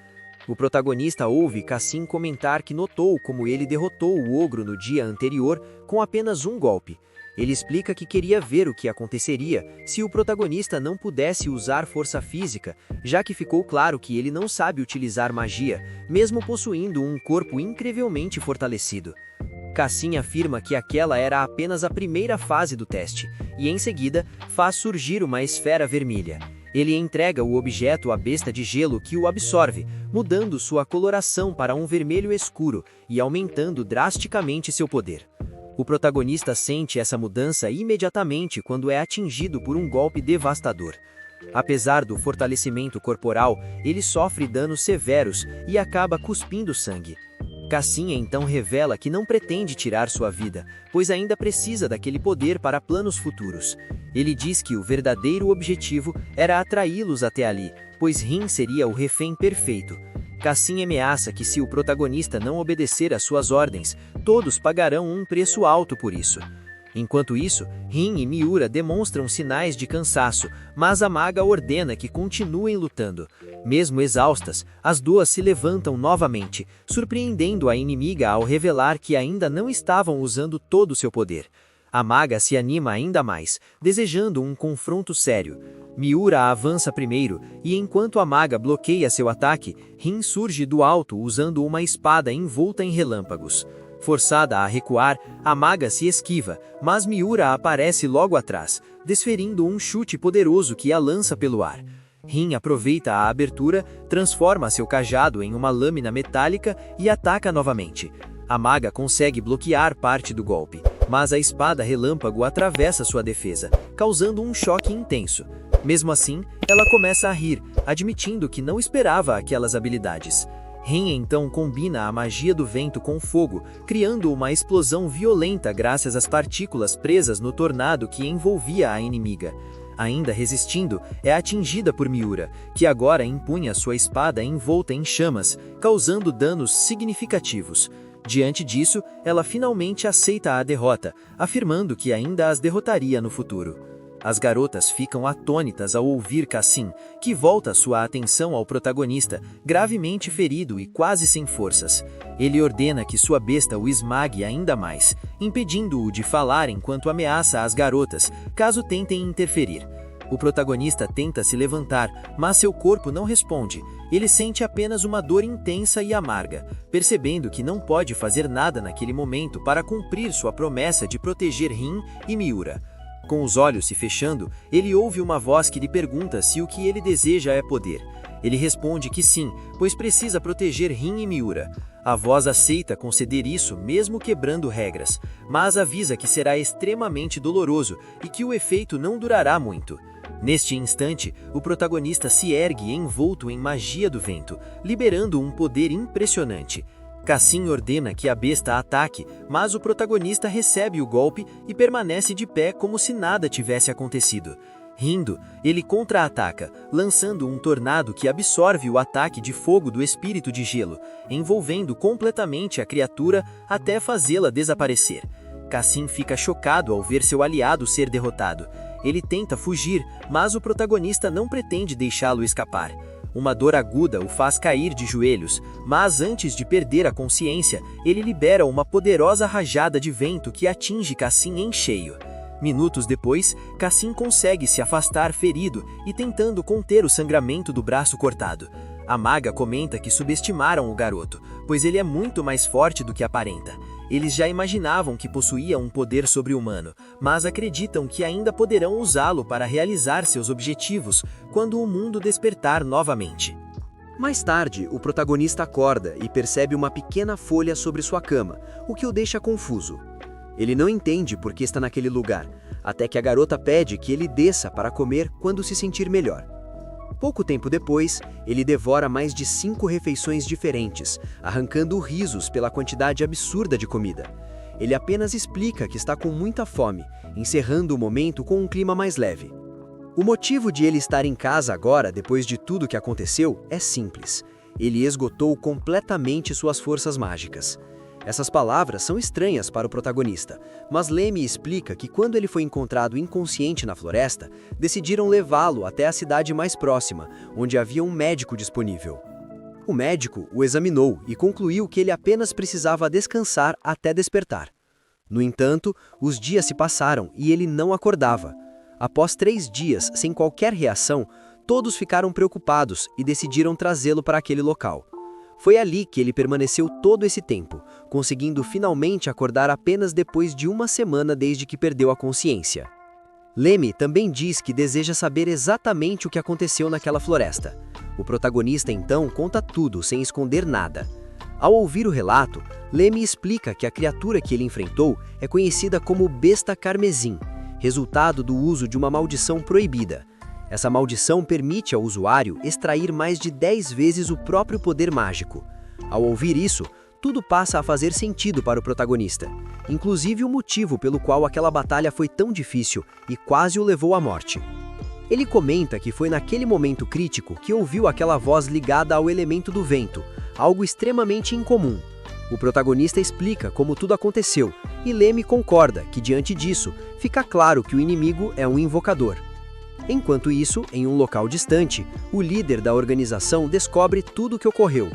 O protagonista ouve Cassim comentar que notou como ele derrotou o ogro no dia anterior com apenas um golpe. Ele explica que queria ver o que aconteceria se o protagonista não pudesse usar força física, já que ficou claro que ele não sabe utilizar magia, mesmo possuindo um corpo incrivelmente fortalecido. Cassim afirma que aquela era apenas a primeira fase do teste, e em seguida faz surgir uma esfera vermelha. Ele entrega o objeto à besta de gelo que o absorve, mudando sua coloração para um vermelho escuro e aumentando drasticamente seu poder. O protagonista sente essa mudança imediatamente quando é atingido por um golpe devastador. Apesar do fortalecimento corporal, ele sofre danos severos e acaba cuspindo sangue. Cassim então revela que não pretende tirar sua vida, pois ainda precisa daquele poder para planos futuros. Ele diz que o verdadeiro objetivo era atraí-los até ali, pois Rin seria o refém perfeito. Cassim ameaça que se o protagonista não obedecer às suas ordens, todos pagarão um preço alto por isso. Enquanto isso, Rin e Miura demonstram sinais de cansaço, mas a maga ordena que continuem lutando. Mesmo exaustas, as duas se levantam novamente, surpreendendo a inimiga ao revelar que ainda não estavam usando todo o seu poder. A maga se anima ainda mais, desejando um confronto sério. Miura avança primeiro, e enquanto a maga bloqueia seu ataque, Rin surge do alto usando uma espada envolta em relâmpagos. Forçada a recuar, a maga se esquiva, mas Miura aparece logo atrás, desferindo um chute poderoso que a lança pelo ar. Rin aproveita a abertura, transforma seu cajado em uma lâmina metálica e ataca novamente. A maga consegue bloquear parte do golpe, mas a espada relâmpago atravessa sua defesa, causando um choque intenso. Mesmo assim, ela começa a rir, admitindo que não esperava aquelas habilidades. Rin então combina a magia do vento com fogo, criando uma explosão violenta graças às partículas presas no tornado que envolvia a inimiga. Ainda resistindo, é atingida por Miura, que agora empunha sua espada envolta em chamas, causando danos significativos. Diante disso, ela finalmente aceita a derrota, afirmando que ainda as derrotaria no futuro. As garotas ficam atônitas ao ouvir Cassim, que volta sua atenção ao protagonista, gravemente ferido e quase sem forças. Ele ordena que sua besta o esmague ainda mais, impedindo-o de falar enquanto ameaça as garotas, caso tentem interferir. O protagonista tenta se levantar, mas seu corpo não responde. Ele sente apenas uma dor intensa e amarga, percebendo que não pode fazer nada naquele momento para cumprir sua promessa de proteger Rin e Miura. Com os olhos se fechando, ele ouve uma voz que lhe pergunta se o que ele deseja é poder. Ele responde que sim, pois precisa proteger Rin e Miura. A voz aceita conceder isso, mesmo quebrando regras, mas avisa que será extremamente doloroso e que o efeito não durará muito. Neste instante, o protagonista se ergue envolto em magia do vento, liberando um poder impressionante. Cassim ordena que a besta ataque, mas o protagonista recebe o golpe e permanece de pé como se nada tivesse acontecido. Rindo, ele contra-ataca, lançando um tornado que absorve o ataque de fogo do espírito de gelo, envolvendo completamente a criatura até fazê-la desaparecer. Cassim fica chocado ao ver seu aliado ser derrotado. Ele tenta fugir, mas o protagonista não pretende deixá-lo escapar. Uma dor aguda o faz cair de joelhos, mas antes de perder a consciência, ele libera uma poderosa rajada de vento que atinge Cassim em cheio. Minutos depois, Cassim consegue se afastar ferido e tentando conter o sangramento do braço cortado. A maga comenta que subestimaram o garoto, pois ele é muito mais forte do que aparenta. Eles já imaginavam que possuía um poder sobre-humano, mas acreditam que ainda poderão usá-lo para realizar seus objetivos quando o mundo despertar novamente. Mais tarde, o protagonista acorda e percebe uma pequena folha sobre sua cama, o que o deixa confuso. Ele não entende por que está naquele lugar, até que a garota pede que ele desça para comer quando se sentir melhor. Pouco tempo depois, ele devora mais de 5 refeições diferentes, arrancando risos pela quantidade absurda de comida. Ele apenas explica que está com muita fome, encerrando o momento com um clima mais leve. O motivo de ele estar em casa agora, depois de tudo que aconteceu, é simples. Ele esgotou completamente suas forças mágicas. Essas palavras são estranhas para o protagonista, mas Lemmy explica que quando ele foi encontrado inconsciente na floresta, decidiram levá-lo até a cidade mais próxima, onde havia um médico disponível. O médico o examinou e concluiu que ele apenas precisava descansar até despertar. No entanto, os dias se passaram e ele não acordava. Após 3 dias sem qualquer reação, todos ficaram preocupados e decidiram trazê-lo para aquele local. Foi ali que ele permaneceu todo esse tempo, conseguindo finalmente acordar apenas depois de 1 semana desde que perdeu a consciência. Lemmy também diz que deseja saber exatamente o que aconteceu naquela floresta. O protagonista então conta tudo sem esconder nada. Ao ouvir o relato, Lemmy explica que a criatura que ele enfrentou é conhecida como Besta Carmesim, resultado do uso de uma maldição proibida. Essa maldição permite ao usuário extrair mais de 10 vezes o próprio poder mágico. Ao ouvir isso, tudo passa a fazer sentido para o protagonista, inclusive o motivo pelo qual aquela batalha foi tão difícil e quase o levou à morte. Ele comenta que foi naquele momento crítico que ouviu aquela voz ligada ao elemento do vento, algo extremamente incomum. O protagonista explica como tudo aconteceu, e Lemmy concorda que, diante disso, fica claro que o inimigo é um invocador. Enquanto isso, em um local distante, o líder da organização descobre tudo o que ocorreu.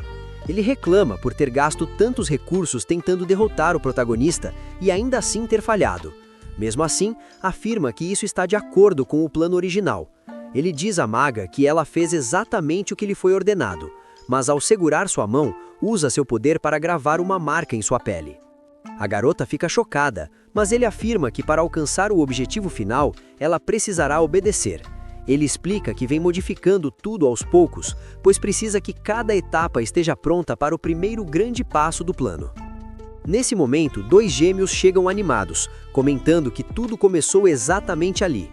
Ele reclama por ter gasto tantos recursos tentando derrotar o protagonista e ainda assim ter falhado. Mesmo assim, afirma que isso está de acordo com o plano original. Ele diz à maga que ela fez exatamente o que lhe foi ordenado, mas ao segurar sua mão, usa seu poder para gravar uma marca em sua pele. A garota fica chocada, mas ele afirma que para alcançar o objetivo final, ela precisará obedecer. Ele explica que vem modificando tudo aos poucos, pois precisa que cada etapa esteja pronta para o primeiro grande passo do plano. Nesse momento, 2 gêmeos chegam animados, comentando que tudo começou exatamente ali.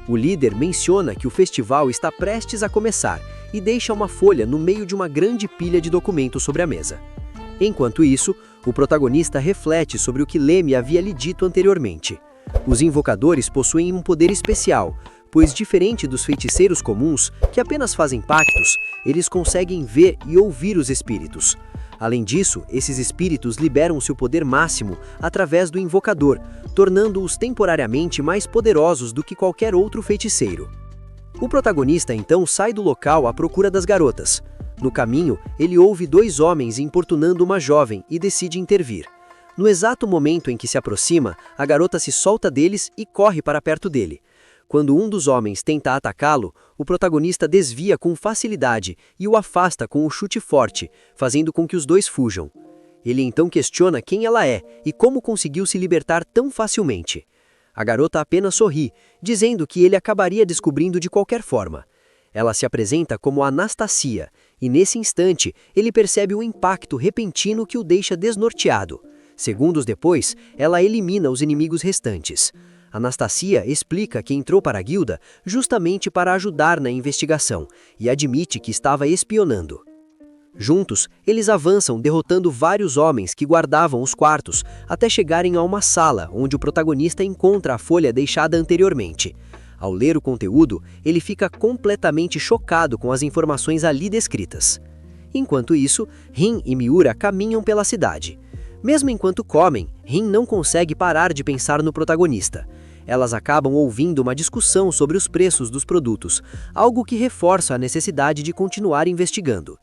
O líder menciona que o festival está prestes a começar e deixa uma folha no meio de uma grande pilha de documentos sobre a mesa. Enquanto isso, o protagonista reflete sobre o que Lemmy havia lhe dito anteriormente. Os invocadores possuem um poder especial, pois diferente dos feiticeiros comuns, que apenas fazem pactos, eles conseguem ver e ouvir os espíritos. Além disso, esses espíritos liberam seu poder máximo através do invocador, tornando-os temporariamente mais poderosos do que qualquer outro feiticeiro. O protagonista então sai do local à procura das garotas. No caminho, ele ouve 2 homens importunando uma jovem e decide intervir. No exato momento em que se aproxima, a garota se solta deles e corre para perto dele. Quando um dos homens tenta atacá-lo, o protagonista desvia com facilidade e o afasta com um chute forte, fazendo com que os 2 fujam. Ele então questiona quem ela é e como conseguiu se libertar tão facilmente. A garota apenas sorri, dizendo que ele acabaria descobrindo de qualquer forma. Ela se apresenta como Anastasia, e nesse instante ele percebe um impacto repentino que o deixa desnorteado. Segundos depois, ela elimina os inimigos restantes. Anastasia explica que entrou para a guilda justamente para ajudar na investigação e admite que estava espionando. Juntos, eles avançam derrotando vários homens que guardavam os quartos até chegarem a uma sala onde o protagonista encontra a folha deixada anteriormente. Ao ler o conteúdo, ele fica completamente chocado com as informações ali descritas. Enquanto isso, Rin e Miura caminham pela cidade. Mesmo enquanto comem, Rin não consegue parar de pensar no protagonista. Elas acabam ouvindo uma discussão sobre os preços dos produtos, algo que reforça a necessidade de continuar investigando.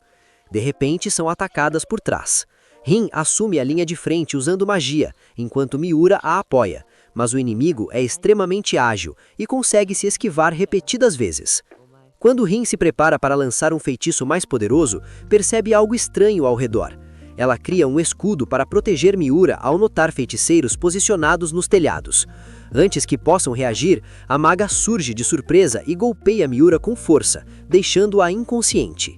De repente, são atacadas por trás. Rin assume a linha de frente usando magia, enquanto Miura a apoia, mas o inimigo é extremamente ágil e consegue se esquivar repetidas vezes. Quando Rin se prepara para lançar um feitiço mais poderoso, percebe algo estranho ao redor. Ela cria um escudo para proteger Miura ao notar feiticeiros posicionados nos telhados. Antes que possam reagir, a maga surge de surpresa e golpeia Miura com força, deixando-a inconsciente.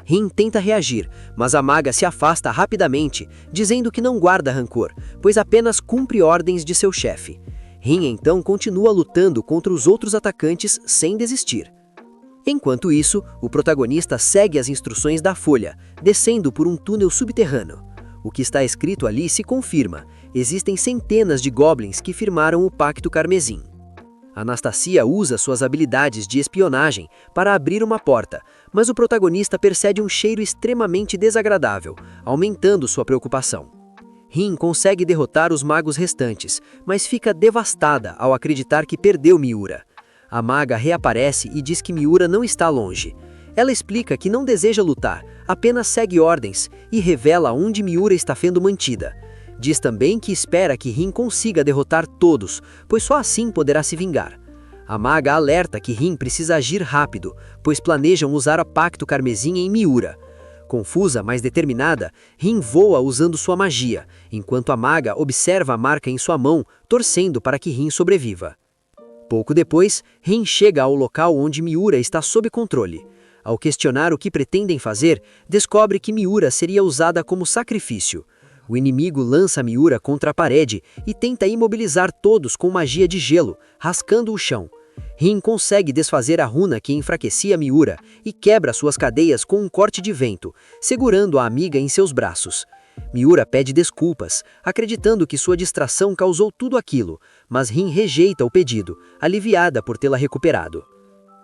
Rin tenta reagir, mas a maga se afasta rapidamente, dizendo que não guarda rancor, pois apenas cumpre ordens de seu chefe. Rin então continua lutando contra os outros atacantes sem desistir. Enquanto isso, o protagonista segue as instruções da Folha, descendo por um túnel subterrâneo. O que está escrito ali se confirma. Existem centenas de goblins que firmaram o Pacto Carmesim. Anastasia usa suas habilidades de espionagem para abrir uma porta, mas o protagonista percebe um cheiro extremamente desagradável, aumentando sua preocupação. Rin consegue derrotar os magos restantes, mas fica devastada ao acreditar que perdeu Miura. A maga reaparece e diz que Miura não está longe. Ela explica que não deseja lutar, apenas segue ordens e revela onde Miura está sendo mantida. Diz também que espera que Rin consiga derrotar todos, pois só assim poderá se vingar. A maga alerta que Rin precisa agir rápido, pois planejam usar o Pacto Carmesim em Miura. Confusa, mas determinada, Rin voa usando sua magia, enquanto a maga observa a marca em sua mão, torcendo para que Rin sobreviva. Pouco depois, Rin chega ao local onde Miura está sob controle. Ao questionar o que pretendem fazer, descobre que Miura seria usada como sacrifício. O inimigo lança Miura contra a parede e tenta imobilizar todos com magia de gelo, rascando o chão. Rin consegue desfazer a runa que enfraquecia Miura e quebra suas cadeias com um corte de vento, segurando a amiga em seus braços. Miura pede desculpas, acreditando que sua distração causou tudo aquilo, mas Rin rejeita o pedido, aliviada por tê-la recuperado.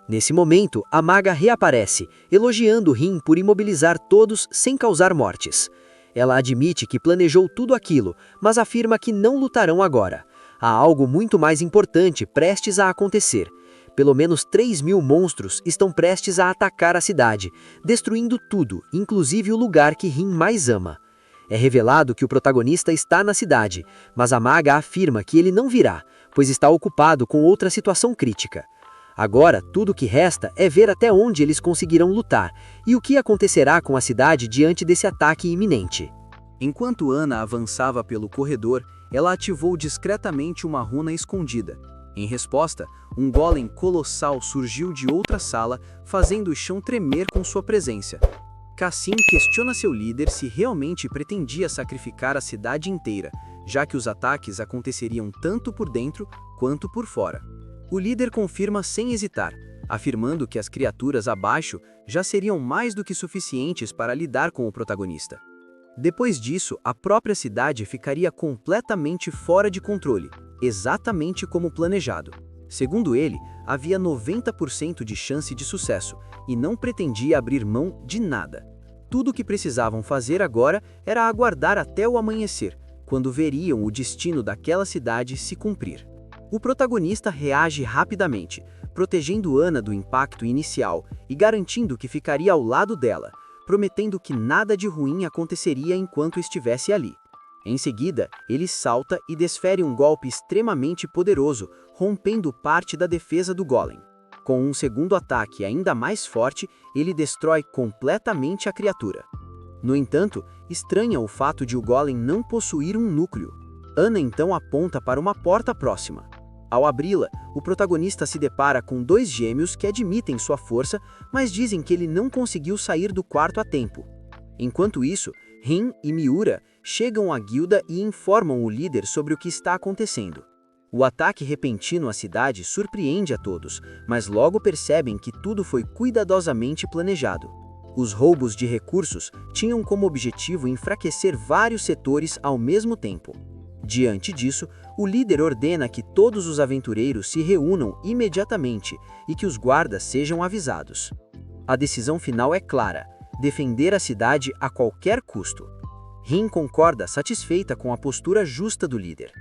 Nesse momento, a maga reaparece, elogiando Rin por imobilizar todos sem causar mortes. Ela admite que planejou tudo aquilo, mas afirma que não lutarão agora. Há algo muito mais importante prestes a acontecer. Pelo menos 3.000 monstros estão prestes a atacar a cidade, destruindo tudo, inclusive o lugar que Rin mais ama. É revelado que o protagonista está na cidade, mas a maga afirma que ele não virá, pois está ocupado com outra situação crítica. Agora, tudo o que resta é ver até onde eles conseguirão lutar e o que acontecerá com a cidade diante desse ataque iminente. Enquanto Ana avançava pelo corredor, ela ativou discretamente uma runa escondida. Em resposta, um golem colossal surgiu de outra sala, fazendo o chão tremer com sua presença. Cassim questiona seu líder se realmente pretendia sacrificar a cidade inteira, já que os ataques aconteceriam tanto por dentro quanto por fora. O líder confirma sem hesitar, afirmando que as criaturas abaixo já seriam mais do que suficientes para lidar com o protagonista. Depois disso, a própria cidade ficaria completamente fora de controle, exatamente como planejado. Segundo ele, havia 90% de chance de sucesso e não pretendia abrir mão de nada. Tudo o que precisavam fazer agora era aguardar até o amanhecer, quando veriam o destino daquela cidade se cumprir. O protagonista reage rapidamente, protegendo Ana do impacto inicial e garantindo que ficaria ao lado dela, prometendo que nada de ruim aconteceria enquanto estivesse ali. Em seguida, ele salta e desfere um golpe extremamente poderoso, rompendo parte da defesa do golem. Com um segundo ataque ainda mais forte, ele destrói completamente a criatura. No entanto, estranha o fato de o golem não possuir um núcleo. Ana então aponta para uma porta próxima. Ao abri-la, o protagonista se depara com dois gêmeos que admitem sua força, mas dizem que ele não conseguiu sair do quarto a tempo. Enquanto isso, Rin e Miura chegam à guilda e informam o líder sobre o que está acontecendo. O ataque repentino à cidade surpreende a todos, mas logo percebem que tudo foi cuidadosamente planejado. Os roubos de recursos tinham como objetivo enfraquecer vários setores ao mesmo tempo. Diante disso, o líder ordena que todos os aventureiros se reúnam imediatamente e que os guardas sejam avisados. A decisão final é clara: defender a cidade a qualquer custo. Rin concorda satisfeita com a postura justa do líder.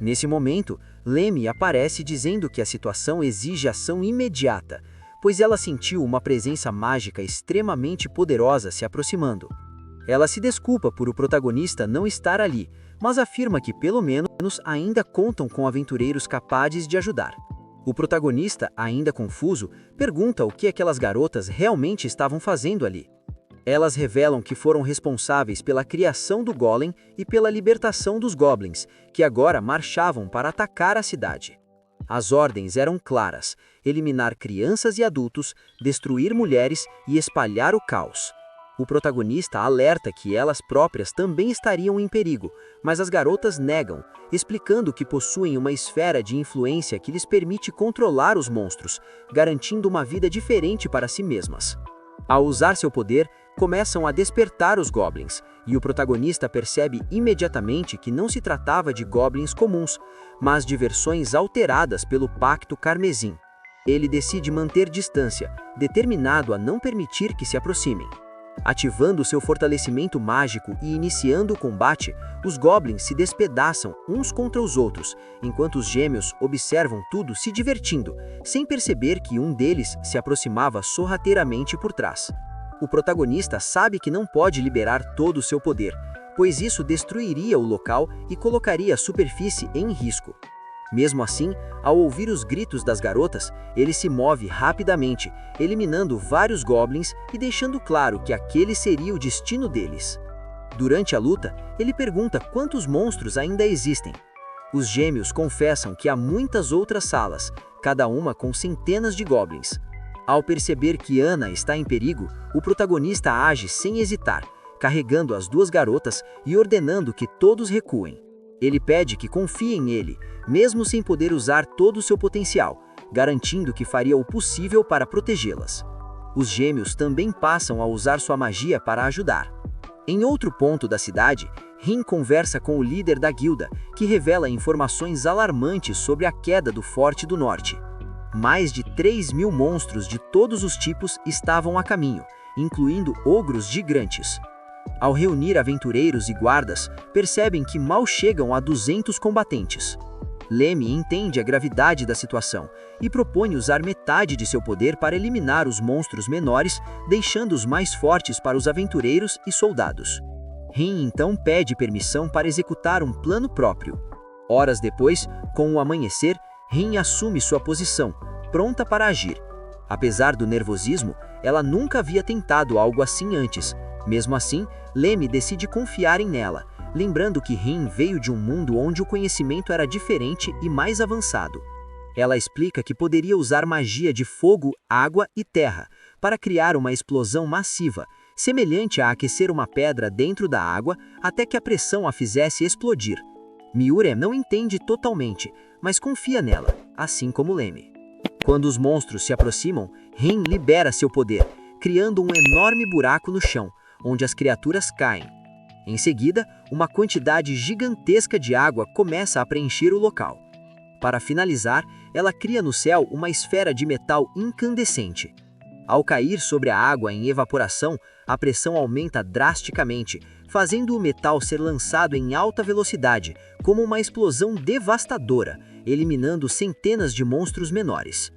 Nesse momento, Lemme aparece dizendo que a situação exige ação imediata, pois ela sentiu uma presença mágica extremamente poderosa se aproximando. Ela se desculpa por o protagonista não estar ali, mas afirma que pelo menos ainda contam com aventureiros capazes de ajudar. O protagonista, ainda confuso, pergunta o que aquelas garotas realmente estavam fazendo ali. Elas revelam que foram responsáveis pela criação do Golem e pela libertação dos Goblins, que agora marchavam para atacar a cidade. As ordens eram claras: eliminar crianças e adultos, destruir mulheres e espalhar o caos. O protagonista alerta que elas próprias também estariam em perigo, mas as garotas negam, explicando que possuem uma esfera de influência que lhes permite controlar os monstros, garantindo uma vida diferente para si mesmas. Ao usar seu poder, começam a despertar os Goblins, e o protagonista percebe imediatamente que não se tratava de Goblins comuns, mas de versões alteradas pelo Pacto Carmesim. Ele decide manter distância, determinado a não permitir que se aproximem. Ativando seu fortalecimento mágico e iniciando o combate, os Goblins se despedaçam uns contra os outros, enquanto os gêmeos observam tudo se divertindo, sem perceber que um deles se aproximava sorrateiramente por trás. O protagonista sabe que não pode liberar todo o seu poder, pois isso destruiria o local e colocaria a superfície em risco. Mesmo assim, ao ouvir os gritos das garotas, ele se move rapidamente, eliminando vários Goblins e deixando claro que aquele seria o destino deles. Durante a luta, ele pergunta quantos monstros ainda existem. Os gêmeos confessam que há muitas outras salas, cada uma com centenas de Goblins. Ao perceber que Anna está em perigo, o protagonista age sem hesitar, carregando as duas garotas e ordenando que todos recuem. Ele pede que confiem nele, mesmo sem poder usar todo o seu potencial, garantindo que faria o possível para protegê-las. Os gêmeos também passam a usar sua magia para ajudar. Em outro ponto da cidade, Rin conversa com o líder da guilda, que revela informações alarmantes sobre a queda do Forte do Norte. Mais de 3.000 monstros de todos os tipos estavam a caminho, incluindo ogros gigantes. Ao reunir aventureiros e guardas, percebem que mal chegam a 200 combatentes. Lemme entende a gravidade da situação e propõe usar metade de seu poder para eliminar os monstros menores, deixando os mais fortes para os aventureiros e soldados. Rin então pede permissão para executar um plano próprio. Horas depois, com o amanhecer, Rin assume sua posição, pronta para agir. Apesar do nervosismo, ela nunca havia tentado algo assim antes. Mesmo assim, Lemme decide confiar nela, lembrando que Rin veio de um mundo onde o conhecimento era diferente e mais avançado. Ela explica que poderia usar magia de fogo, água e terra para criar uma explosão massiva, semelhante a aquecer uma pedra dentro da água até que a pressão a fizesse explodir. Miura não entende totalmente, mas confia nela, assim como Lemme. Quando os monstros se aproximam, Rin libera seu poder, criando um enorme buraco no chão, onde as criaturas caem. Em seguida, uma quantidade gigantesca de água começa a preencher o local. Para finalizar, ela cria no céu uma esfera de metal incandescente. Ao cair sobre a água em evaporação, a pressão aumenta drasticamente, fazendo o metal ser lançado em alta velocidade, como uma explosão devastadora, eliminando centenas de monstros menores.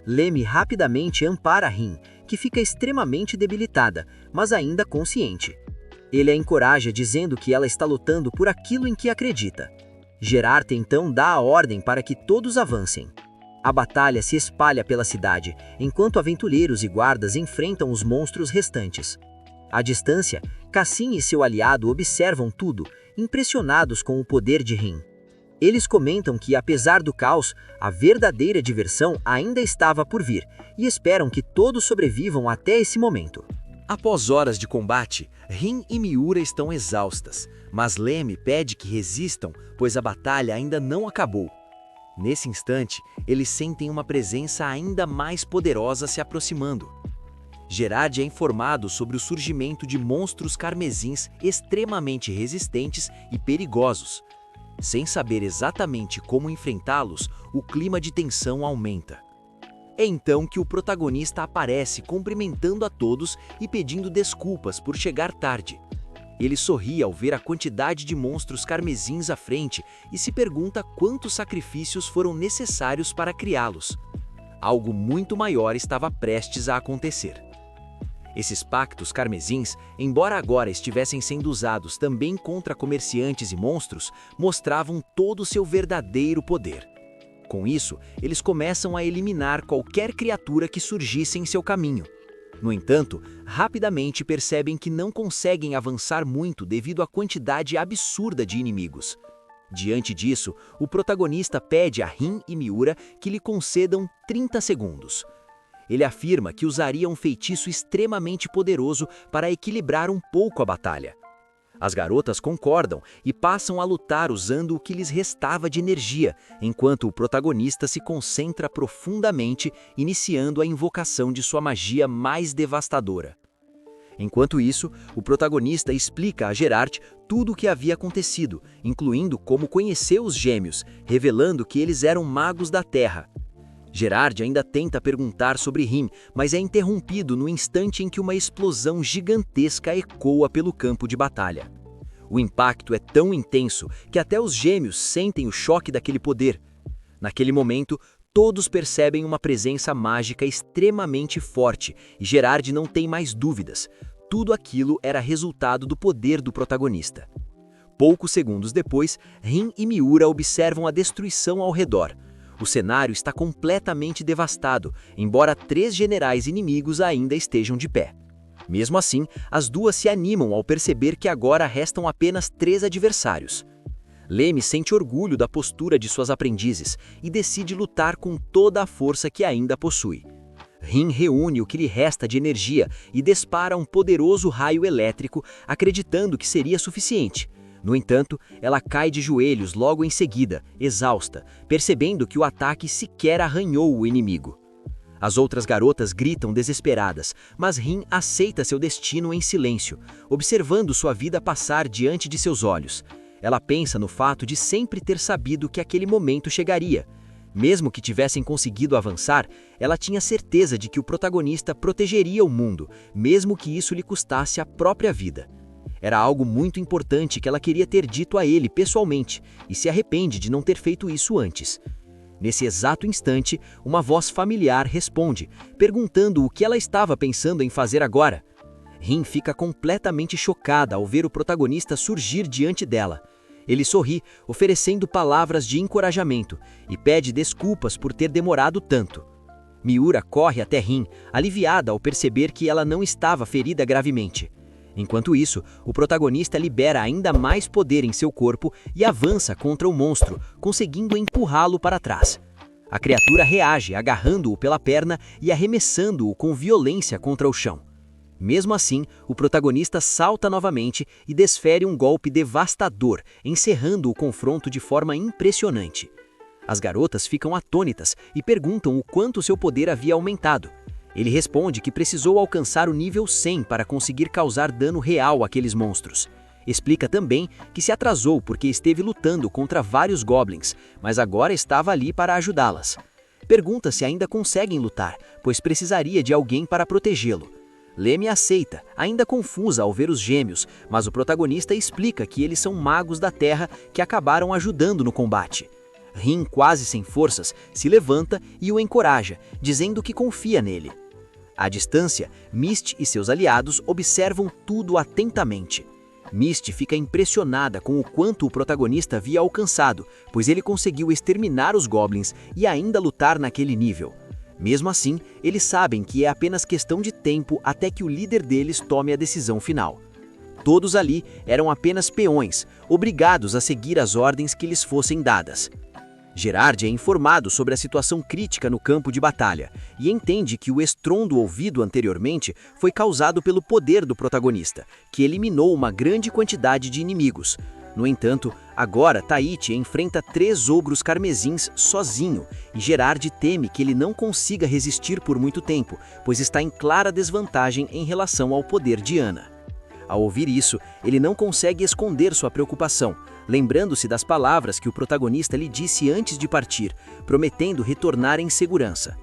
Lemme rapidamente ampara Rin, que fica extremamente debilitada, mas ainda consciente. Ele a encoraja dizendo que ela está lutando por aquilo em que acredita. Gerard então dá a ordem para que todos avancem. A batalha se espalha pela cidade, enquanto aventureiros e guardas enfrentam os monstros restantes. À distância, Cassim e seu aliado observam tudo, impressionados com o poder de Rin. Eles comentam que, apesar do caos, a verdadeira diversão ainda estava por vir, e esperam que todos sobrevivam até esse momento. Após horas de combate, Rin e Miura estão exaustas, mas Lemme pede que resistam, pois a batalha ainda não acabou. Nesse instante, eles sentem uma presença ainda mais poderosa se aproximando. Gerard é informado sobre o surgimento de monstros carmesins extremamente resistentes e perigosos. Sem saber exatamente como enfrentá-los, o clima de tensão aumenta. É então que o protagonista aparece cumprimentando a todos e pedindo desculpas por chegar tarde. Ele sorri ao ver a quantidade de monstros carmesins à frente e se pergunta quantos sacrifícios foram necessários para criá-los. Algo muito maior estava prestes a acontecer. Esses pactos carmesins, embora agora estivessem sendo usados também contra comerciantes e monstros, mostravam todo o seu verdadeiro poder. Com isso, eles começam a eliminar qualquer criatura que surgisse em seu caminho. No entanto, rapidamente percebem que não conseguem avançar muito devido à quantidade absurda de inimigos. Diante disso, o protagonista pede a Rin e Miura que lhe concedam 30 segundos. Ele afirma que usaria um feitiço extremamente poderoso para equilibrar um pouco a batalha. As garotas concordam e passam a lutar usando o que lhes restava de energia, enquanto o protagonista se concentra profundamente, iniciando a invocação de sua magia mais devastadora. Enquanto isso, o protagonista explica a Gerard tudo o que havia acontecido, incluindo como conheceu os gêmeos, revelando que eles eram magos da Terra. Gerard ainda tenta perguntar sobre Rin, mas é interrompido no instante em que uma explosão gigantesca ecoa pelo campo de batalha. O impacto é tão intenso que até os gêmeos sentem o choque daquele poder. Naquele momento, todos percebem uma presença mágica extremamente forte e Gerard não tem mais dúvidas. Tudo aquilo era resultado do poder do protagonista. Poucos segundos depois, Rin e Miura observam a destruição ao redor. O cenário está completamente devastado, embora 3 generais inimigos ainda estejam de pé. Mesmo assim, as duas se animam ao perceber que agora restam apenas 3 adversários. Lemme sente orgulho da postura de suas aprendizes e decide lutar com toda a força que ainda possui. Rin reúne o que lhe resta de energia e dispara um poderoso raio elétrico, acreditando que seria suficiente. No entanto, ela cai de joelhos logo em seguida, exausta, percebendo que o ataque sequer arranhou o inimigo. As outras garotas gritam desesperadas, mas Rin aceita seu destino em silêncio, observando sua vida passar diante de seus olhos. Ela pensa no fato de sempre ter sabido que aquele momento chegaria. Mesmo que tivessem conseguido avançar, ela tinha certeza de que o protagonista protegeria o mundo, mesmo que isso lhe custasse a própria vida. Era algo muito importante que ela queria ter dito a ele pessoalmente, e se arrepende de não ter feito isso antes. Nesse exato instante, uma voz familiar responde, perguntando o que ela estava pensando em fazer agora. Rin fica completamente chocada ao ver o protagonista surgir diante dela. Ele sorri, oferecendo palavras de encorajamento, e pede desculpas por ter demorado tanto. Miura corre até Rin, aliviada ao perceber que ela não estava ferida gravemente. Enquanto isso, o protagonista libera ainda mais poder em seu corpo e avança contra o monstro, conseguindo empurrá-lo para trás. A criatura reage, agarrando-o pela perna e arremessando-o com violência contra o chão. Mesmo assim, o protagonista salta novamente e desfere um golpe devastador, encerrando o confronto de forma impressionante. As garotas ficam atônitas e perguntam o quanto seu poder havia aumentado. Ele responde que precisou alcançar o nível 100 para conseguir causar dano real àqueles monstros. Explica também que se atrasou porque esteve lutando contra vários goblins, mas agora estava ali para ajudá-las. Pergunta se ainda conseguem lutar, pois precisaria de alguém para protegê-lo. Lemme aceita, ainda confusa ao ver os gêmeos, mas o protagonista explica que eles são magos da Terra que acabaram ajudando no combate. Rin, quase sem forças, se levanta e o encoraja, dizendo que confia nele. À distância, Misty e seus aliados observam tudo atentamente. Misty fica impressionada com o quanto o protagonista havia alcançado, pois ele conseguiu exterminar os goblins e ainda lutar naquele nível. Mesmo assim, eles sabem que é apenas questão de tempo até que o líder deles tome a decisão final. Todos ali eram apenas peões, obrigados a seguir as ordens que lhes fossem dadas. Gerard é informado sobre a situação crítica no campo de batalha e entende que o estrondo ouvido anteriormente foi causado pelo poder do protagonista, que eliminou uma grande quantidade de inimigos. No entanto, agora Tahiti enfrenta 3 ogros carmesins sozinho e Gerard teme que ele não consiga resistir por muito tempo, pois está em clara desvantagem em relação ao poder de Ana. Ao ouvir isso, ele não consegue esconder sua preocupação, lembrando-se das palavras que o protagonista lhe disse antes de partir, prometendo retornar em segurança.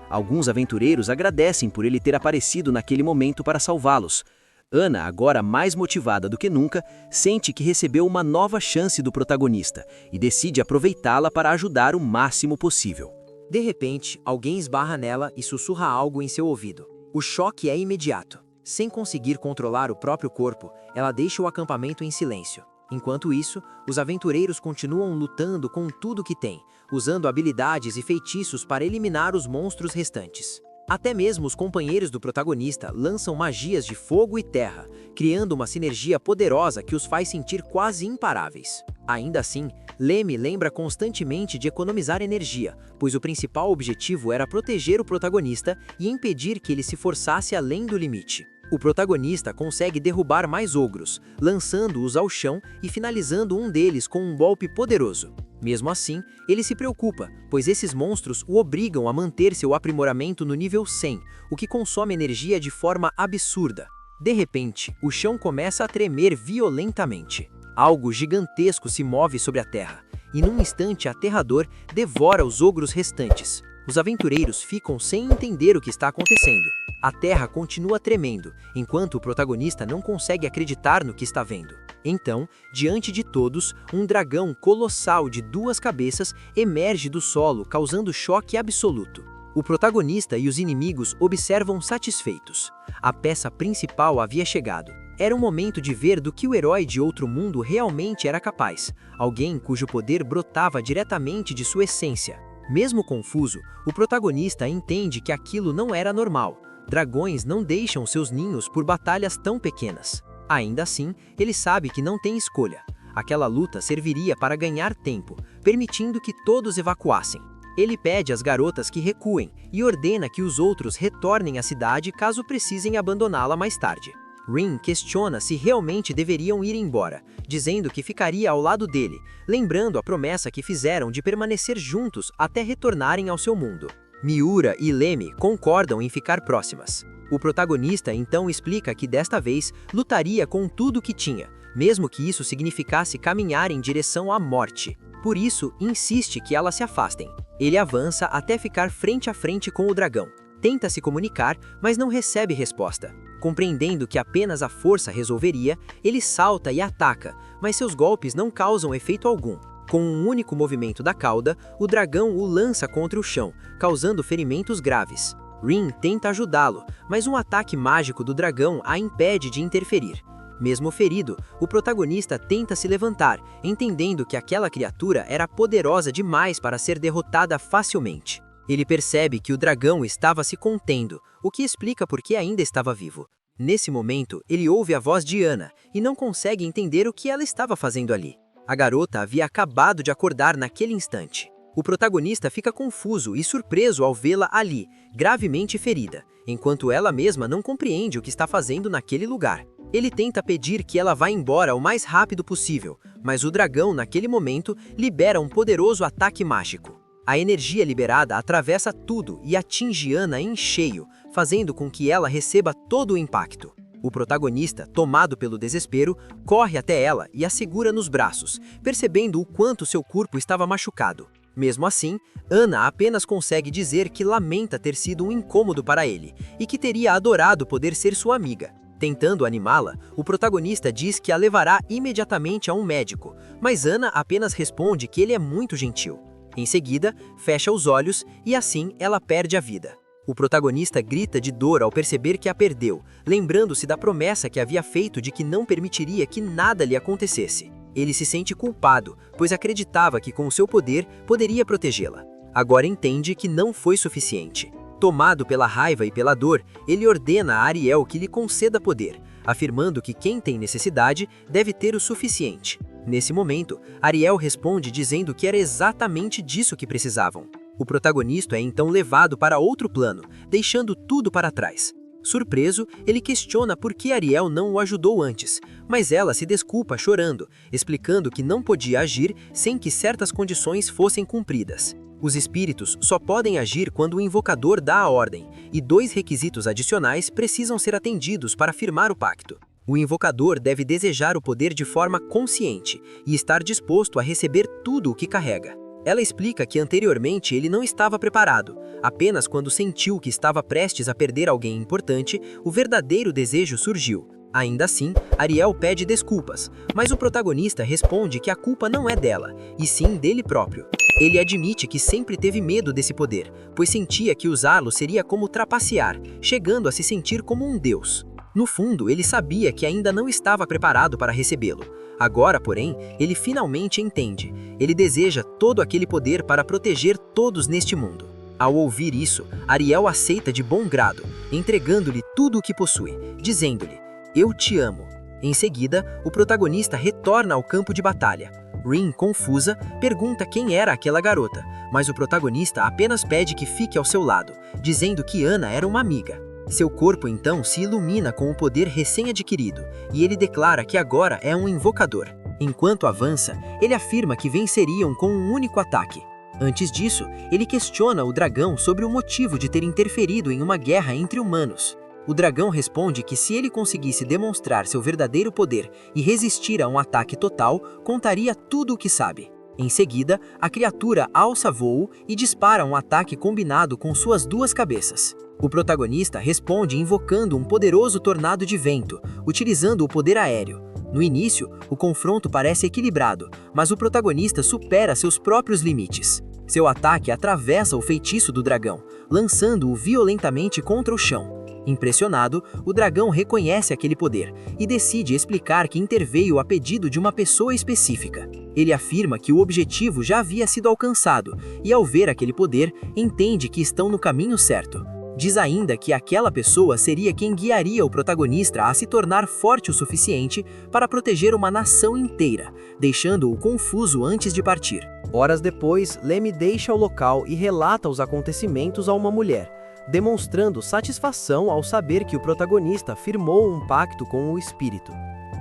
Alguns aventureiros agradecem por ele ter aparecido naquele momento para salvá-los. Ana, agora mais motivada do que nunca, sente que recebeu uma nova chance do protagonista e decide aproveitá-la para ajudar o máximo possível. De repente, alguém esbarra nela e sussurra algo em seu ouvido. O choque é imediato. Sem conseguir controlar o próprio corpo, ela deixa o acampamento em silêncio. Enquanto isso, os aventureiros continuam lutando com tudo que têm, usando habilidades e feitiços para eliminar os monstros restantes. Até mesmo os companheiros do protagonista lançam magias de fogo e terra, criando uma sinergia poderosa que os faz sentir quase imparáveis. Ainda assim, Lemmy lembra constantemente de economizar energia, pois o principal objetivo era proteger o protagonista e impedir que ele se forçasse além do limite. O protagonista consegue derrubar mais ogros, lançando-os ao chão e finalizando um deles com um golpe poderoso. Mesmo assim, ele se preocupa, pois esses monstros o obrigam a manter seu aprimoramento no nível 100, o que consome energia de forma absurda. De repente, o chão começa a tremer violentamente. Algo gigantesco se move sobre a terra, e num instante aterrador, devora os ogros restantes. Os aventureiros ficam sem entender o que está acontecendo. A terra continua tremendo, enquanto o protagonista não consegue acreditar no que está vendo. Então, diante de todos, um dragão colossal de 2 cabeças emerge do solo, causando choque absoluto. O protagonista e os inimigos observam satisfeitos. A peça principal havia chegado. Era um momento de ver do que o herói de outro mundo realmente era capaz, alguém cujo poder brotava diretamente de sua essência. Mesmo confuso, o protagonista entende que aquilo não era normal. Dragões não deixam seus ninhos por batalhas tão pequenas. Ainda assim, ele sabe que não tem escolha. Aquela luta serviria para ganhar tempo, permitindo que todos evacuassem. Ele pede às garotas que recuem e ordena que os outros retornem à cidade caso precisem abandoná-la mais tarde. Rin questiona se realmente deveriam ir embora, dizendo que ficaria ao lado dele, lembrando a promessa que fizeram de permanecer juntos até retornarem ao seu mundo. Miura e Lemmy concordam em ficar próximas. O protagonista então explica que desta vez lutaria com tudo que tinha, mesmo que isso significasse caminhar em direção à morte. Por isso, insiste que elas se afastem. Ele avança até ficar frente a frente com o dragão. Tenta se comunicar, mas não recebe resposta. Compreendendo que apenas a força resolveria, ele salta e ataca, mas seus golpes não causam efeito algum. Com um único movimento da cauda, o dragão o lança contra o chão, causando ferimentos graves. Rin tenta ajudá-lo, mas um ataque mágico do dragão a impede de interferir. Mesmo ferido, o protagonista tenta se levantar, entendendo que aquela criatura era poderosa demais para ser derrotada facilmente. Ele percebe que o dragão estava se contendo, o que explica por que ainda estava vivo. Nesse momento, ele ouve a voz de Ana e não consegue entender o que ela estava fazendo ali. A garota havia acabado de acordar naquele instante. O protagonista fica confuso e surpreso ao vê-la ali, gravemente ferida, enquanto ela mesma não compreende o que está fazendo naquele lugar. Ele tenta pedir que ela vá embora o mais rápido possível, mas o dragão, naquele momento, libera um poderoso ataque mágico. A energia liberada atravessa tudo e atinge Ana em cheio, fazendo com que ela receba todo o impacto. O protagonista, tomado pelo desespero, corre até ela e a segura nos braços, percebendo o quanto seu corpo estava machucado. Mesmo assim, Ana apenas consegue dizer que lamenta ter sido um incômodo para ele e que teria adorado poder ser sua amiga. Tentando animá-la, o protagonista diz que a levará imediatamente a um médico, mas Ana apenas responde que ele é muito gentil. Em seguida, fecha os olhos e assim ela perde a vida. O protagonista grita de dor ao perceber que a perdeu, lembrando-se da promessa que havia feito de que não permitiria que nada lhe acontecesse. Ele se sente culpado, pois acreditava que com seu poder poderia protegê-la. Agora entende que não foi suficiente. Tomado pela raiva e pela dor, ele ordena a Ariel que lhe conceda poder, afirmando que quem tem necessidade deve ter o suficiente. Nesse momento, Ariel responde dizendo que era exatamente disso que precisavam. O protagonista é então levado para outro plano, deixando tudo para trás. Surpreso, ele questiona por que Ariel não o ajudou antes, mas ela se desculpa chorando, explicando que não podia agir sem que certas condições fossem cumpridas. Os espíritos só podem agir quando o invocador dá a ordem, e 2 requisitos adicionais precisam ser atendidos para firmar o pacto. O invocador deve desejar o poder de forma consciente e estar disposto a receber tudo o que carrega. Ela explica que anteriormente ele não estava preparado, apenas quando sentiu que estava prestes a perder alguém importante, o verdadeiro desejo surgiu. Ainda assim, Ariel pede desculpas, mas o protagonista responde que a culpa não é dela, e sim dele próprio. Ele admite que sempre teve medo desse poder, pois sentia que usá-lo seria como trapacear, chegando a se sentir como um deus. No fundo, ele sabia que ainda não estava preparado para recebê-lo. Agora, porém, ele finalmente entende. Ele deseja todo aquele poder para proteger todos neste mundo. Ao ouvir isso, Ariel aceita de bom grado, entregando-lhe tudo o que possui, dizendo-lhe: "Eu te amo." Em seguida, o protagonista retorna ao campo de batalha. Rin, confusa, pergunta quem era aquela garota, mas o protagonista apenas pede que fique ao seu lado, dizendo que Ana era uma amiga. Seu corpo então se ilumina com o poder recém-adquirido, e ele declara que agora é um invocador. Enquanto avança, ele afirma que venceriam com um único ataque. Antes disso, ele questiona o dragão sobre o motivo de ter interferido em uma guerra entre humanos. O dragão responde que se ele conseguisse demonstrar seu verdadeiro poder e resistir a um ataque total, contaria tudo o que sabe. Em seguida, a criatura alça voo e dispara um ataque combinado com suas duas cabeças. O protagonista responde invocando um poderoso tornado de vento, utilizando o poder aéreo. No início, o confronto parece equilibrado, mas o protagonista supera seus próprios limites. Seu ataque atravessa o feitiço do dragão, lançando-o violentamente contra o chão. Impressionado, o dragão reconhece aquele poder e decide explicar que interveio a pedido de uma pessoa específica. Ele afirma que o objetivo já havia sido alcançado e, ao ver aquele poder, entende que estão no caminho certo. Diz ainda que aquela pessoa seria quem guiaria o protagonista a se tornar forte o suficiente para proteger uma nação inteira, deixando-o confuso antes de partir. Horas depois, Lemmy deixa o local e relata os acontecimentos a uma mulher, demonstrando satisfação ao saber que o protagonista firmou um pacto com o espírito.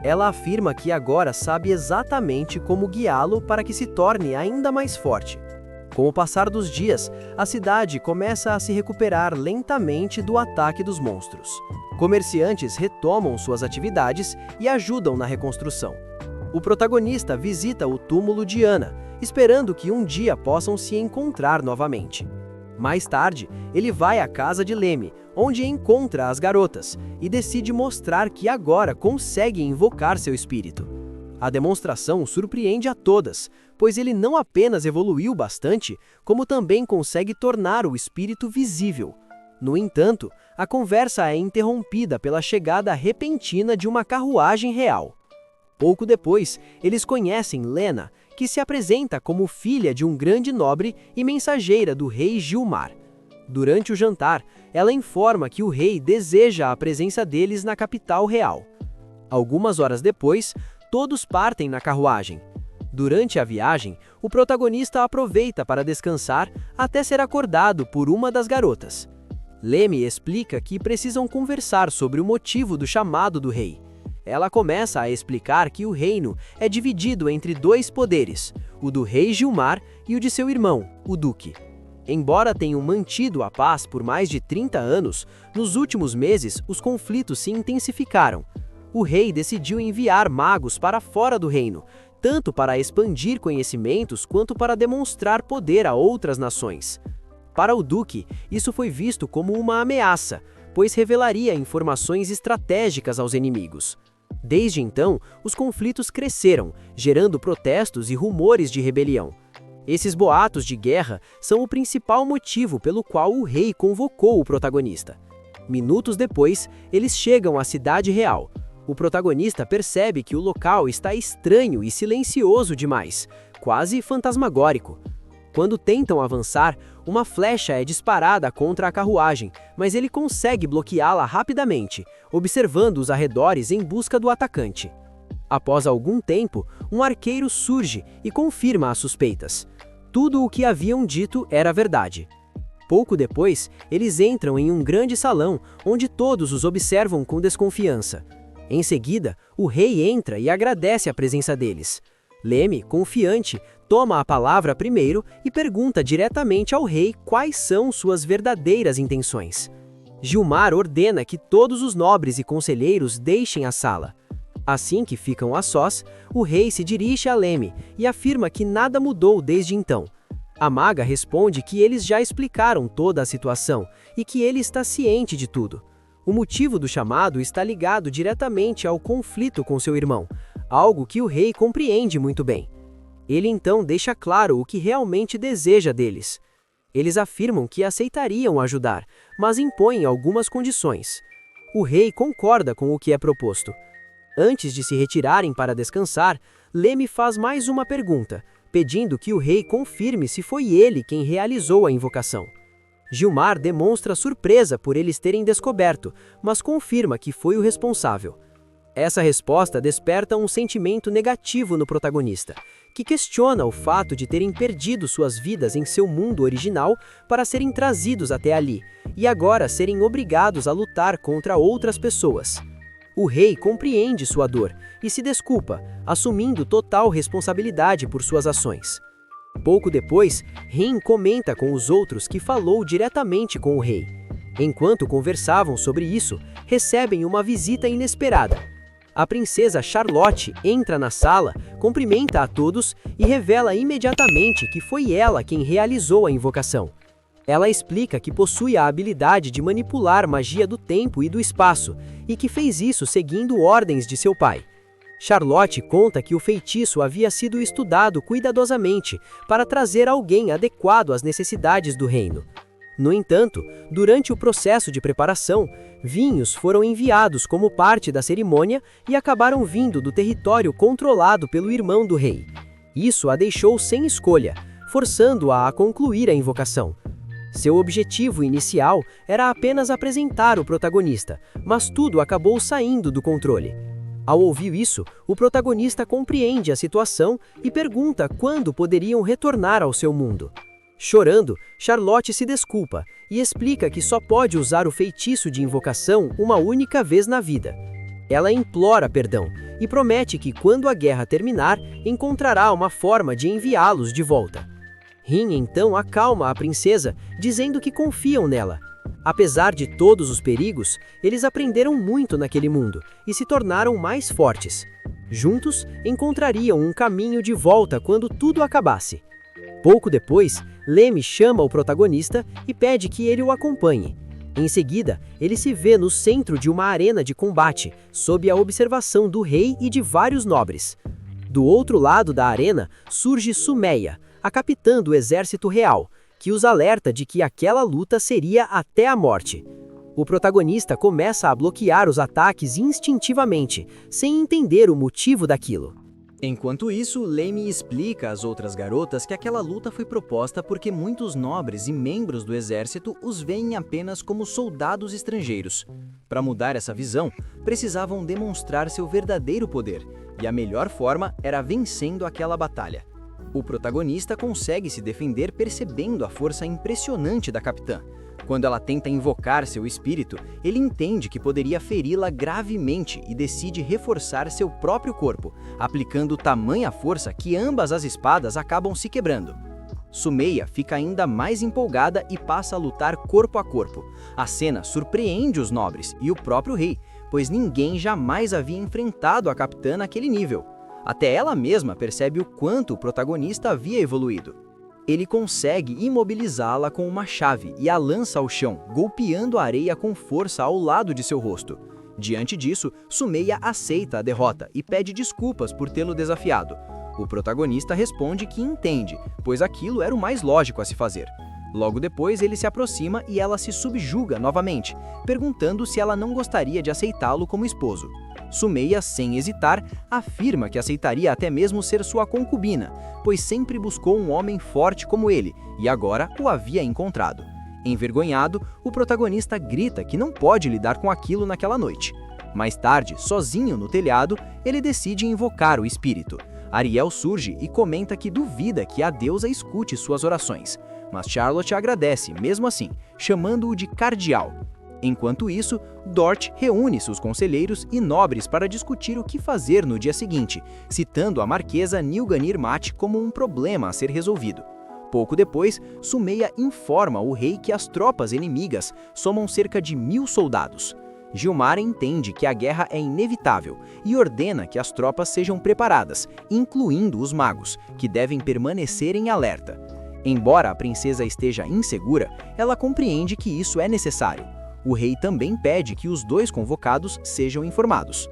Ela afirma que agora sabe exatamente como guiá-lo para que se torne ainda mais forte. Com o passar dos dias, a cidade começa a se recuperar lentamente do ataque dos monstros. Comerciantes retomam suas atividades e ajudam na reconstrução. O protagonista visita o túmulo de Ana, esperando que um dia possam se encontrar novamente. Mais tarde, ele vai à casa de Lemmy, onde encontra as garotas, e decide mostrar que agora consegue invocar seu espírito. A demonstração surpreende a todas, pois ele não apenas evoluiu bastante, como também consegue tornar o espírito visível. No entanto, a conversa é interrompida pela chegada repentina de uma carruagem real. Pouco depois, eles conhecem Lena, que se apresenta como filha de um grande nobre e mensageira do rei Gilmar. Durante o jantar, ela informa que o rei deseja a presença deles na capital real. Algumas horas depois, todos partem na carruagem. Durante a viagem, o protagonista aproveita para descansar até ser acordado por uma das garotas. Lemmy explica que precisam conversar sobre o motivo do chamado do rei. Ela começa a explicar que o reino é dividido entre dois poderes, o do rei Gilmar e o de seu irmão, o duque. Embora tenham mantido a paz por mais de 30 anos, nos últimos meses os conflitos se intensificaram. O rei decidiu enviar magos para fora do reino, tanto para expandir conhecimentos quanto para demonstrar poder a outras nações. Para o duque, isso foi visto como uma ameaça, pois revelaria informações estratégicas aos inimigos. Desde então, os conflitos cresceram, gerando protestos e rumores de rebelião. Esses boatos de guerra são o principal motivo pelo qual o rei convocou o protagonista. Minutos depois, eles chegam à cidade real. O protagonista percebe que o local está estranho e silencioso demais, quase fantasmagórico. Quando tentam avançar, uma flecha é disparada contra a carruagem, mas ele consegue bloqueá-la rapidamente, observando os arredores em busca do atacante. Após algum tempo, um arqueiro surge e confirma as suspeitas. Tudo o que haviam dito era verdade. Pouco depois, eles entram em um grande salão, onde todos os observam com desconfiança. Em seguida, o rei entra e agradece a presença deles. Lemmy, confiante, toma a palavra primeiro e pergunta diretamente ao rei quais são suas verdadeiras intenções. Gilmar ordena que todos os nobres e conselheiros deixem a sala. Assim que ficam a sós, o rei se dirige a Lemmy e afirma que nada mudou desde então. A maga responde que eles já explicaram toda a situação e que ele está ciente de tudo. O motivo do chamado está ligado diretamente ao conflito com seu irmão, algo que o rei compreende muito bem. Ele então deixa claro o que realmente deseja deles. Eles afirmam que aceitariam ajudar, mas impõem algumas condições. O rei concorda com o que é proposto. Antes de se retirarem para descansar, Leme faz mais uma pergunta, pedindo que o rei confirme se foi ele quem realizou a invocação. Gilmar demonstra surpresa por eles terem descoberto, mas confirma que foi o responsável. Essa resposta desperta um sentimento negativo no protagonista, que questiona o fato de terem perdido suas vidas em seu mundo original para serem trazidos até ali, e agora serem obrigados a lutar contra outras pessoas. O rei compreende sua dor e se desculpa, assumindo total responsabilidade por suas ações. Pouco depois, Rin comenta com os outros que falou diretamente com o rei. Enquanto conversavam sobre isso, recebem uma visita inesperada. A princesa Charlotte entra na sala, cumprimenta a todos e revela imediatamente que foi ela quem realizou a invocação. Ela explica que possui a habilidade de manipular magia do tempo e do espaço, e que fez isso seguindo ordens de seu pai. Charlotte conta que o feitiço havia sido estudado cuidadosamente para trazer alguém adequado às necessidades do reino. No entanto, durante o processo de preparação, vinhos foram enviados como parte da cerimônia e acabaram vindo do território controlado pelo irmão do rei. Isso a deixou sem escolha, forçando-a a concluir a invocação. Seu objetivo inicial era apenas apresentar o protagonista, mas tudo acabou saindo do controle. Ao ouvir isso, o protagonista compreende a situação e pergunta quando poderiam retornar ao seu mundo. Chorando, Charlotte se desculpa e explica que só pode usar o feitiço de invocação uma única vez na vida. Ela implora perdão e promete que quando a guerra terminar, encontrará uma forma de enviá-los de volta. Rin então acalma a princesa, dizendo que confiam nela. Apesar de todos os perigos, eles aprenderam muito naquele mundo e se tornaram mais fortes. Juntos, encontrariam um caminho de volta quando tudo acabasse. Pouco depois, Leme chama o protagonista e pede que ele o acompanhe. Em seguida, ele se vê no centro de uma arena de combate, sob a observação do rei e de vários nobres. Do outro lado da arena, surge Sumeia, a capitã do exército real, que os alerta de que aquela luta seria até a morte. O protagonista começa a bloquear os ataques instintivamente, sem entender o motivo daquilo. Enquanto isso, Leme explica às outras garotas que aquela luta foi proposta porque muitos nobres e membros do exército os veem apenas como soldados estrangeiros. Para mudar essa visão, precisavam demonstrar seu verdadeiro poder, e a melhor forma era vencendo aquela batalha. O protagonista consegue se defender percebendo a força impressionante da capitã. Quando ela tenta invocar seu espírito, ele entende que poderia feri-la gravemente e decide reforçar seu próprio corpo, aplicando tamanha força que ambas as espadas acabam se quebrando. Sumeia fica ainda mais empolgada e passa a lutar corpo a corpo. A cena surpreende os nobres e o próprio rei, pois ninguém jamais havia enfrentado a capitã naquele nível. Até ela mesma percebe o quanto o protagonista havia evoluído. Ele consegue imobilizá-la com uma chave e a lança ao chão, golpeando a areia com força ao lado de seu rosto. Diante disso, Sumeia aceita a derrota e pede desculpas por tê-lo desafiado. O protagonista responde que entende, pois aquilo era o mais lógico a se fazer. Logo depois, ele se aproxima e ela se subjuga novamente, perguntando se ela não gostaria de aceitá-lo como esposo. Sumeia, sem hesitar, afirma que aceitaria até mesmo ser sua concubina, pois sempre buscou um homem forte como ele, e agora o havia encontrado. Envergonhado, o protagonista grita que não pode lidar com aquilo naquela noite. Mais tarde, sozinho no telhado, ele decide invocar o espírito. Ariel surge e comenta que duvida que a deusa escute suas orações, mas Charlotte agradece mesmo assim, chamando-o de cardeal. Enquanto isso, Dort reúne seus conselheiros e nobres para discutir o que fazer no dia seguinte, citando a marquesa Nilganir Mat como um problema a ser resolvido. Pouco depois, Sumeia informa o rei que as tropas inimigas somam cerca de 1000 soldados. Gilmar entende que a guerra é inevitável e ordena que as tropas sejam preparadas, incluindo os magos, que devem permanecer em alerta. Embora a princesa esteja insegura, ela compreende que isso é necessário. O rei também pede que os dois convocados sejam informados.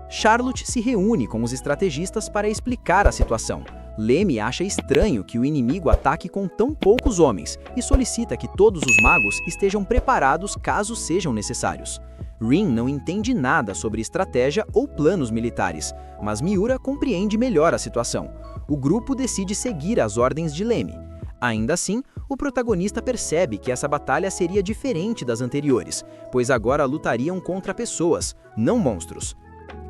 Charlotte se reúne com os estrategistas para explicar a situação. Lemmy acha estranho que o inimigo ataque com tão poucos homens e solicita que todos os magos estejam preparados caso sejam necessários. Rin não entende nada sobre estratégia ou planos militares, mas Miura compreende melhor a situação. O grupo decide seguir as ordens de Lemmy. Ainda assim, o protagonista percebe que essa batalha seria diferente das anteriores, pois agora lutariam contra pessoas, não monstros.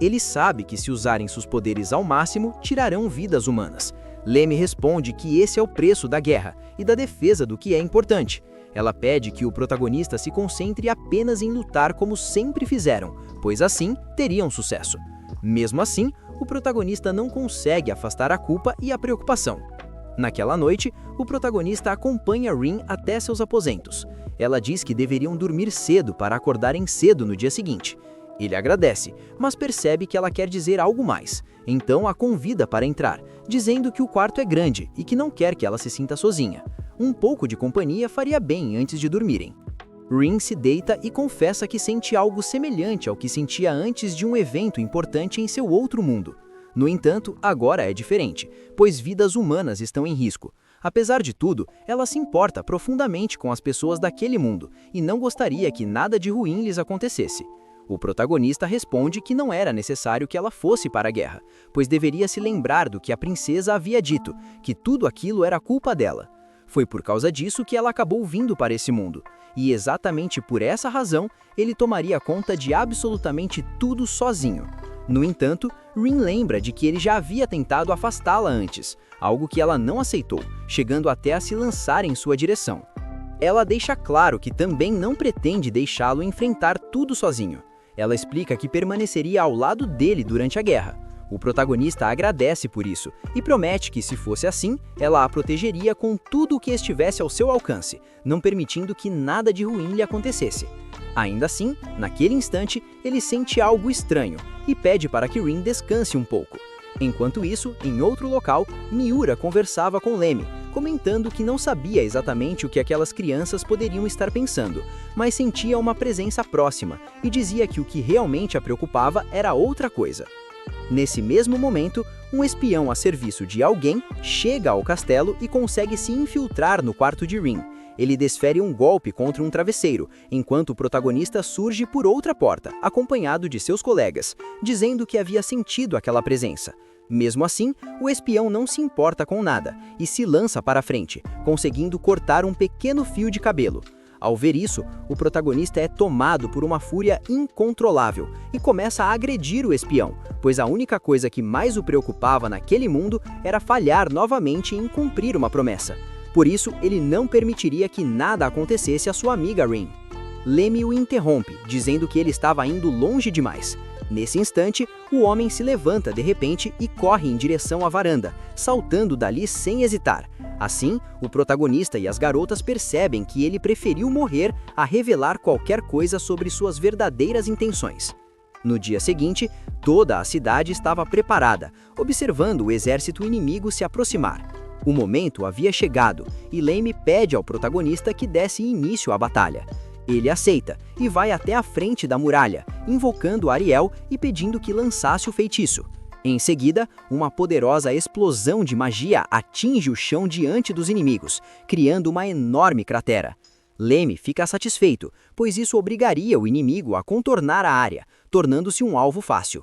Ele sabe que se usarem seus poderes ao máximo, tirarão vidas humanas. Lemmy responde que esse é o preço da guerra e da defesa do que é importante. Ela pede que o protagonista se concentre apenas em lutar como sempre fizeram, pois assim teriam sucesso. Mesmo assim, o protagonista não consegue afastar a culpa e a preocupação. Naquela noite, o protagonista acompanha Rin até seus aposentos. Ela diz que deveriam dormir cedo para acordarem cedo no dia seguinte. Ele agradece, mas percebe que ela quer dizer algo mais. Então a convida para entrar, dizendo que o quarto é grande e que não quer que ela se sinta sozinha. Um pouco de companhia faria bem antes de dormirem. Rin se deita e confessa que sente algo semelhante ao que sentia antes de um evento importante em seu outro mundo. No entanto, agora é diferente, pois vidas humanas estão em risco. Apesar de tudo, ela se importa profundamente com as pessoas daquele mundo e não gostaria que nada de ruim lhes acontecesse. O protagonista responde que não era necessário que ela fosse para a guerra, pois deveria se lembrar do que a princesa havia dito, que tudo aquilo era culpa dela. Foi por causa disso que ela acabou vindo para esse mundo, e exatamente por essa razão, ele tomaria conta de absolutamente tudo sozinho. No entanto, Rin lembra de que ele já havia tentado afastá-la antes, algo que ela não aceitou, chegando até a se lançar em sua direção. Ela deixa claro que também não pretende deixá-lo enfrentar tudo sozinho. Ela explica que permaneceria ao lado dele durante a guerra. O protagonista agradece por isso e promete que, se fosse assim, ela a protegeria com tudo o que estivesse ao seu alcance, não permitindo que nada de ruim lhe acontecesse. Ainda assim, naquele instante, ele sente algo estranho e pede para que Rin descanse um pouco. Enquanto isso, em outro local, Miura conversava com Lemmy, comentando que não sabia exatamente o que aquelas crianças poderiam estar pensando, mas sentia uma presença próxima e dizia que o que realmente a preocupava era outra coisa. Nesse mesmo momento, um espião a serviço de alguém chega ao castelo e consegue se infiltrar no quarto de Rin. Ele desfere um golpe contra um travesseiro, enquanto o protagonista surge por outra porta, acompanhado de seus colegas, dizendo que havia sentido aquela presença. Mesmo assim, o espião não se importa com nada e se lança para a frente, conseguindo cortar um pequeno fio de cabelo. Ao ver isso, o protagonista é tomado por uma fúria incontrolável e começa a agredir o espião, pois a única coisa que mais o preocupava naquele mundo era falhar novamente em cumprir uma promessa. Por isso, ele não permitiria que nada acontecesse à sua amiga Rin. Lemmy o interrompe, dizendo que ele estava indo longe demais. Nesse instante, o homem se levanta de repente e corre em direção à varanda, saltando dali sem hesitar. Assim, o protagonista e as garotas percebem que ele preferiu morrer a revelar qualquer coisa sobre suas verdadeiras intenções. No dia seguinte, toda a cidade estava preparada, observando o exército inimigo se aproximar. O momento havia chegado e Lemmy pede ao protagonista que desse início à batalha. Ele aceita e vai até a frente da muralha, invocando Ariel e pedindo que lançasse o feitiço. Em seguida, uma poderosa explosão de magia atinge o chão diante dos inimigos, criando uma enorme cratera. Lemmy fica satisfeito, pois isso obrigaria o inimigo a contornar a área, tornando-se um alvo fácil.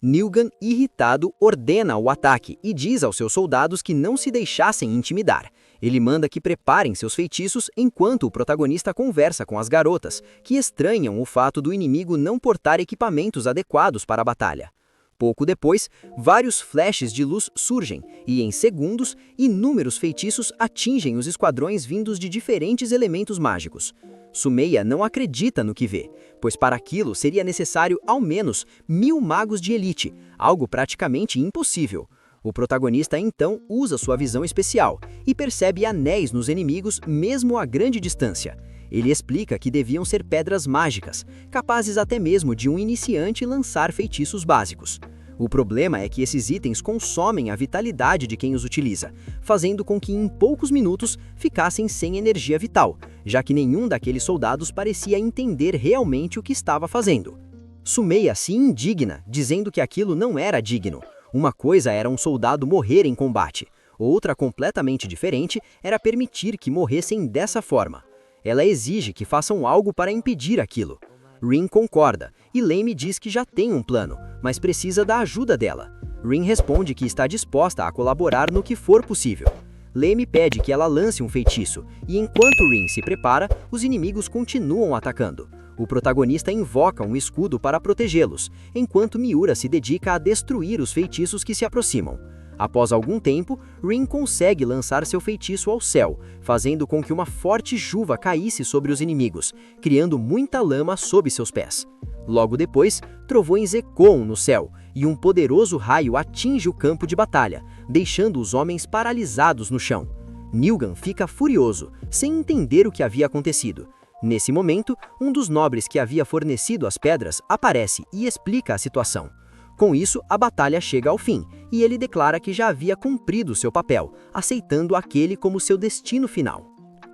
Nilgan, irritado, ordena o ataque e diz aos seus soldados que não se deixassem intimidar. Ele manda que preparem seus feitiços enquanto o protagonista conversa com as garotas, que estranham o fato do inimigo não portar equipamentos adequados para a batalha. Pouco depois, vários flashes de luz surgem e, em segundos, inúmeros feitiços atingem os esquadrões vindos de diferentes elementos mágicos. Sumeia não acredita no que vê, pois para aquilo seria necessário ao menos 1000 magos de elite, algo praticamente impossível. O protagonista então usa sua visão especial e percebe anéis nos inimigos mesmo a grande distância. Ele explica que deviam ser pedras mágicas, capazes até mesmo de um iniciante lançar feitiços básicos. O problema é que esses itens consomem a vitalidade de quem os utiliza, fazendo com que em poucos minutos ficassem sem energia vital, já que nenhum daqueles soldados parecia entender realmente o que estava fazendo. Sumeia se indigna, dizendo que aquilo não era digno. Uma coisa era um soldado morrer em combate, outra completamente diferente era permitir que morressem dessa forma. Ela exige que façam algo para impedir aquilo. Rin concorda, e Lemme diz que já tem um plano, mas precisa da ajuda dela. Rin responde que está disposta a colaborar no que for possível. Lemme pede que ela lance um feitiço, e enquanto Rin se prepara, os inimigos continuam atacando. O protagonista invoca um escudo para protegê-los, enquanto Miura se dedica a destruir os feitiços que se aproximam. Após algum tempo, Rin consegue lançar seu feitiço ao céu, fazendo com que uma forte chuva caísse sobre os inimigos, criando muita lama sob seus pés. Logo depois, trovões ecoam no céu, e um poderoso raio atinge o campo de batalha, deixando os homens paralisados no chão. Nilgan fica furioso, sem entender o que havia acontecido. Nesse momento, um dos nobres que havia fornecido as pedras aparece e explica a situação. Com isso, a batalha chega ao fim, e ele declara que já havia cumprido seu papel, aceitando aquele como seu destino final.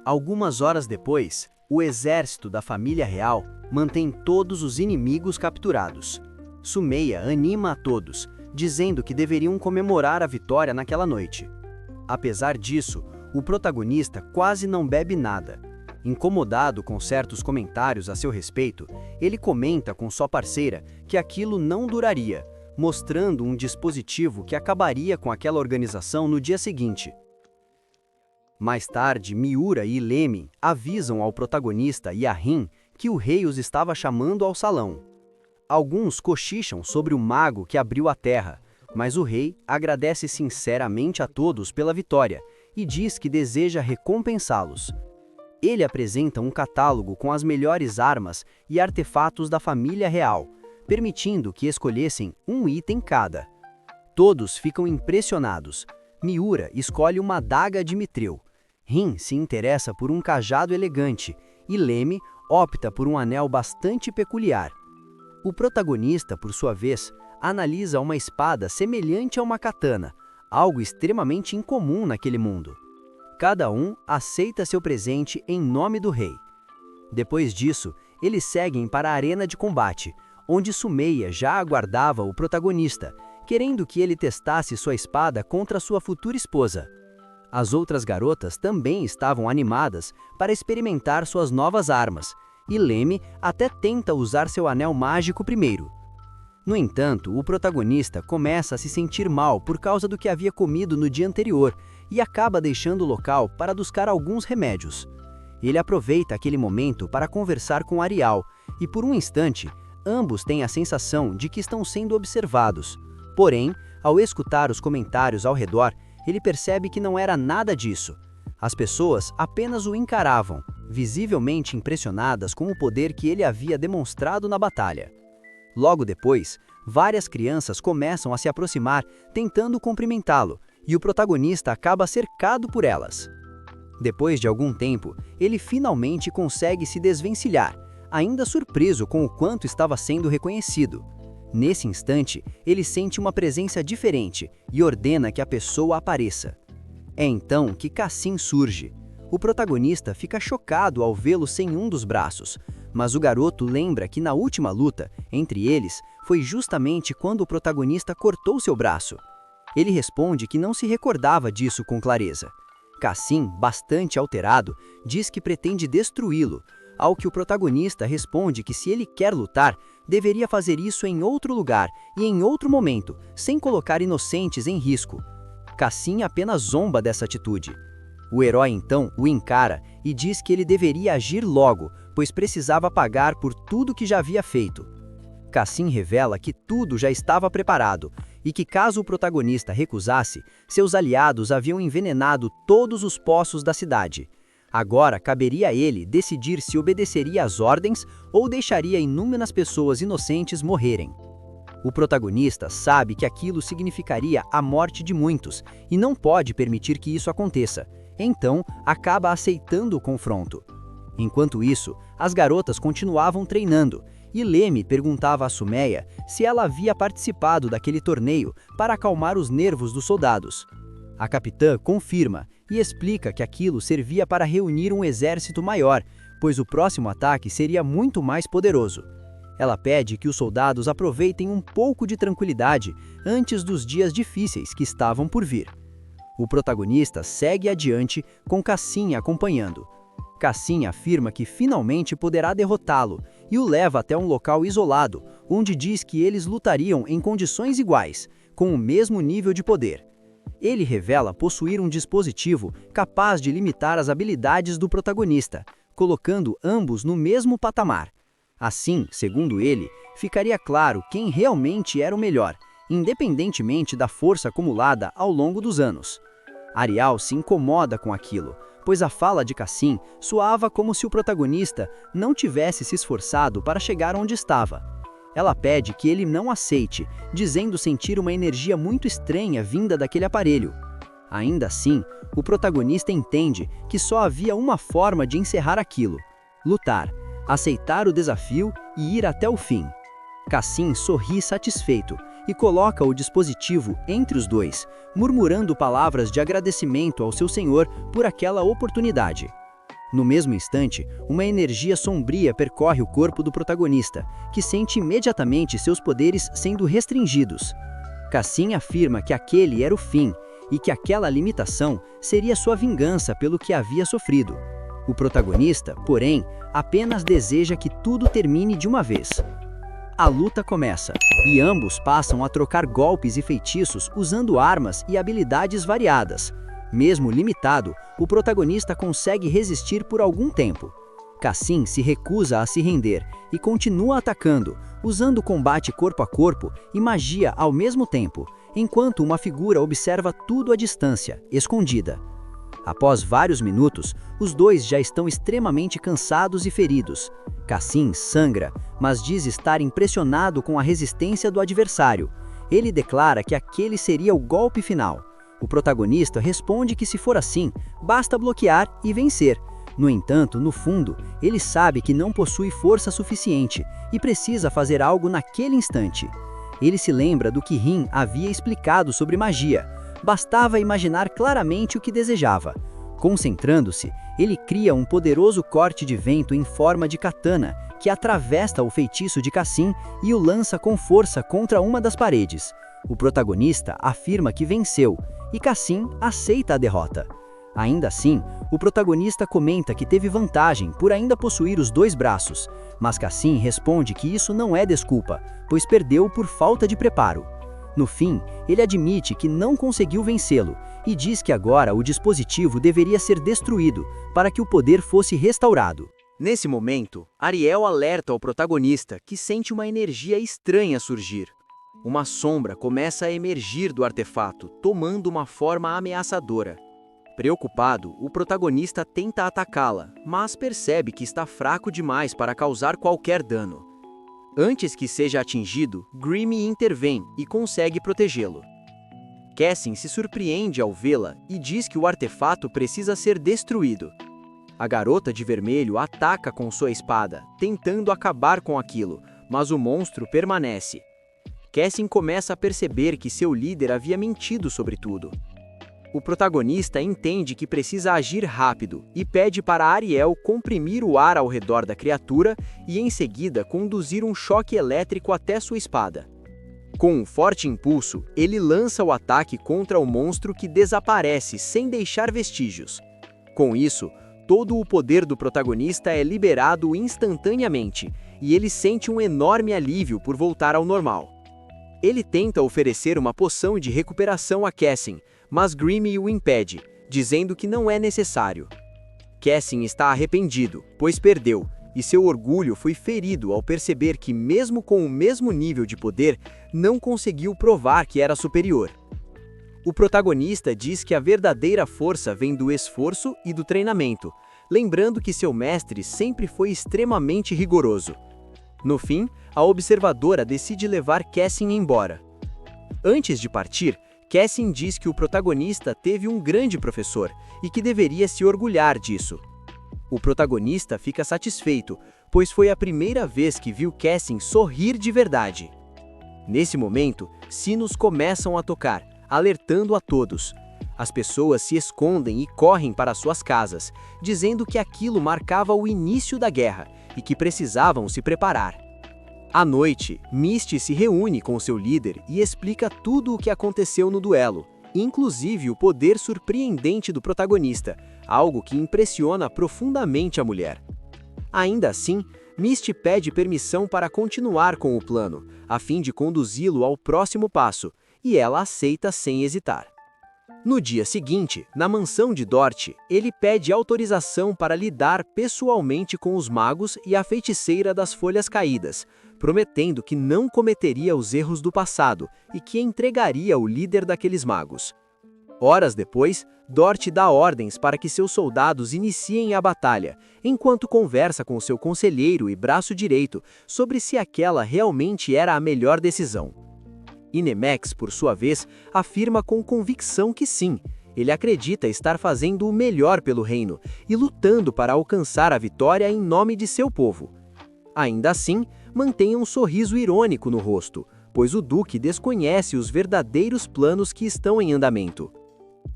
Algumas horas depois, o exército da família real mantém todos os inimigos capturados. Sumeia anima a todos, dizendo que deveriam comemorar a vitória naquela noite. Apesar disso, o protagonista quase não bebe nada. Incomodado com certos comentários a seu respeito, ele comenta com sua parceira que aquilo não duraria, mostrando um dispositivo que acabaria com aquela organização no dia seguinte. Mais tarde, Miura e Lemme avisam ao protagonista e a Rin que o rei os estava chamando ao salão. Alguns cochicham sobre o mago que abriu a terra, mas o rei agradece sinceramente a todos pela vitória e diz que deseja recompensá-los. Ele apresenta um catálogo com as melhores armas e artefatos da família real, permitindo que escolhessem um item cada. Todos ficam impressionados. Miura escolhe uma adaga de mitril. Rin se interessa por um cajado elegante e Lemme opta por um anel bastante peculiar. O protagonista, por sua vez, analisa uma espada semelhante a uma katana, algo extremamente incomum naquele mundo. Cada um aceita seu presente em nome do rei. Depois disso, eles seguem para a arena de combate, onde Sumeia já aguardava o protagonista, querendo que ele testasse sua espada contra sua futura esposa. As outras garotas também estavam animadas para experimentar suas novas armas, e Lemme até tenta usar seu anel mágico primeiro. No entanto, o protagonista começa a se sentir mal por causa do que havia comido no dia anterior e acaba deixando o local para buscar alguns remédios. Ele aproveita aquele momento para conversar com Arial e, por um instante, ambos têm a sensação de que estão sendo observados. Porém, ao escutar os comentários ao redor, ele percebe que não era nada disso. As pessoas apenas o encaravam, visivelmente impressionadas com o poder que ele havia demonstrado na batalha. Logo depois, várias crianças começam a se aproximar, tentando cumprimentá-lo, e o protagonista acaba cercado por elas. Depois de algum tempo, ele finalmente consegue se desvencilhar, ainda surpreso com o quanto estava sendo reconhecido. Nesse instante, ele sente uma presença diferente e ordena que a pessoa apareça. É então que Cassim surge. O protagonista fica chocado ao vê-lo sem um dos braços, mas o garoto lembra que na última luta, entre eles, foi justamente quando o protagonista cortou seu braço. Ele responde que não se recordava disso com clareza. Cassim, bastante alterado, diz que pretende destruí-lo, ao que o protagonista responde que se ele quer lutar, deveria fazer isso em outro lugar e em outro momento, sem colocar inocentes em risco. Cassim apenas zomba dessa atitude. O herói então o encara e diz que ele deveria agir logo, pois precisava pagar por tudo que já havia feito. Cassim revela que tudo já estava preparado e que caso o protagonista recusasse, seus aliados haviam envenenado todos os poços da cidade. Agora caberia a ele decidir se obedeceria às ordens ou deixaria inúmeras pessoas inocentes morrerem. O protagonista sabe que aquilo significaria a morte de muitos e não pode permitir que isso aconteça. Então, acaba aceitando o confronto. Enquanto isso, as garotas continuavam treinando, e Leme perguntava a Sumeia se ela havia participado daquele torneio para acalmar os nervos dos soldados. A capitã confirma e explica que aquilo servia para reunir um exército maior, pois o próximo ataque seria muito mais poderoso. Ela pede que os soldados aproveitem um pouco de tranquilidade antes dos dias difíceis que estavam por vir. O protagonista segue adiante com Cassim acompanhando. Cassim afirma que finalmente poderá derrotá-lo e o leva até um local isolado, onde diz que eles lutariam em condições iguais, com o mesmo nível de poder. Ele revela possuir um dispositivo capaz de limitar as habilidades do protagonista, colocando ambos no mesmo patamar. Assim, segundo ele, ficaria claro quem realmente era o melhor, independentemente da força acumulada ao longo dos anos. Ariel se incomoda com aquilo, pois a fala de Cassim soava como se o protagonista não tivesse se esforçado para chegar onde estava. Ela pede que ele não aceite, dizendo sentir uma energia muito estranha vinda daquele aparelho. Ainda assim, o protagonista entende que só havia uma forma de encerrar aquilo: lutar, aceitar o desafio e ir até o fim. Cassim sorri satisfeito e coloca o dispositivo entre os dois, murmurando palavras de agradecimento ao seu senhor por aquela oportunidade. No mesmo instante, uma energia sombria percorre o corpo do protagonista, que sente imediatamente seus poderes sendo restringidos. Cassim afirma que aquele era o fim e que aquela limitação seria sua vingança pelo que havia sofrido. O protagonista, porém, apenas deseja que tudo termine de uma vez. A luta começa, e ambos passam a trocar golpes e feitiços usando armas e habilidades variadas. Mesmo limitado, o protagonista consegue resistir por algum tempo. Cassim se recusa a se render e continua atacando, usando combate corpo a corpo e magia ao mesmo tempo, enquanto uma figura observa tudo à distância, escondida. Após vários minutos, os dois já estão extremamente cansados e feridos. Cassim sangra, mas diz estar impressionado com a resistência do adversário. Ele declara que aquele seria o golpe final. O protagonista responde que, se for assim, basta bloquear e vencer. No entanto, no fundo, ele sabe que não possui força suficiente e precisa fazer algo naquele instante. Ele se lembra do que Rin havia explicado sobre magia. Bastava imaginar claramente o que desejava. Concentrando-se, ele cria um poderoso corte de vento em forma de katana que atravessa o feitiço de Cassim e o lança com força contra uma das paredes. O protagonista afirma que venceu e Cassim aceita a derrota. Ainda assim, o protagonista comenta que teve vantagem por ainda possuir os dois braços, mas Cassim responde que isso não é desculpa, pois perdeu por falta de preparo. No fim, ele admite que não conseguiu vencê-lo e diz que agora o dispositivo deveria ser destruído para que o poder fosse restaurado. Nesse momento, Ariel alerta ao protagonista que sente uma energia estranha surgir. Uma sombra começa a emergir do artefato, tomando uma forma ameaçadora. Preocupado, o protagonista tenta atacá-la, mas percebe que está fraco demais para causar qualquer dano. Antes que seja atingido, Grimmy intervém e consegue protegê-lo. Cassim se surpreende ao vê-la e diz que o artefato precisa ser destruído. A garota de vermelho ataca com sua espada, tentando acabar com aquilo, mas o monstro permanece. Cassim começa a perceber que seu líder havia mentido sobre tudo. O protagonista entende que precisa agir rápido e pede para Ariel comprimir o ar ao redor da criatura e, em seguida, conduzir um choque elétrico até sua espada. Com um forte impulso, ele lança o ataque contra o monstro, que desaparece sem deixar vestígios. Com isso, todo o poder do protagonista é liberado instantaneamente e ele sente um enorme alívio por voltar ao normal. Ele tenta oferecer uma poção de recuperação a Cassim, mas Grimmy o impede, dizendo que não é necessário. Cassim está arrependido, pois perdeu, e seu orgulho foi ferido ao perceber que, mesmo com o mesmo nível de poder, não conseguiu provar que era superior. O protagonista diz que a verdadeira força vem do esforço e do treinamento, lembrando que seu mestre sempre foi extremamente rigoroso. No fim, a observadora decide levar Cassim embora. Antes de partir, Cassim diz que o protagonista teve um grande professor e que deveria se orgulhar disso. O protagonista fica satisfeito, pois foi a primeira vez que viu Cassie sorrir de verdade. Nesse momento, sinos começam a tocar, alertando a todos. As pessoas se escondem e correm para suas casas, dizendo que aquilo marcava o início da guerra e que precisavam se preparar. À noite, Misty se reúne com seu líder e explica tudo o que aconteceu no duelo, inclusive o poder surpreendente do protagonista, algo que impressiona profundamente a mulher. Ainda assim, Misty pede permissão para continuar com o plano, a fim de conduzi-lo ao próximo passo, e ela aceita sem hesitar. No dia seguinte, na mansão de Dort, ele pede autorização para lidar pessoalmente com os magos e a feiticeira das folhas caídas, prometendo que não cometeria os erros do passado e que entregaria o líder daqueles magos. Horas depois, Dort dá ordens para que seus soldados iniciem a batalha, enquanto conversa com seu conselheiro e braço direito sobre se aquela realmente era a melhor decisão. Inemex, por sua vez, afirma com convicção que sim, ele acredita estar fazendo o melhor pelo reino e lutando para alcançar a vitória em nome de seu povo. Ainda assim, mantém um sorriso irônico no rosto, pois o duque desconhece os verdadeiros planos que estão em andamento.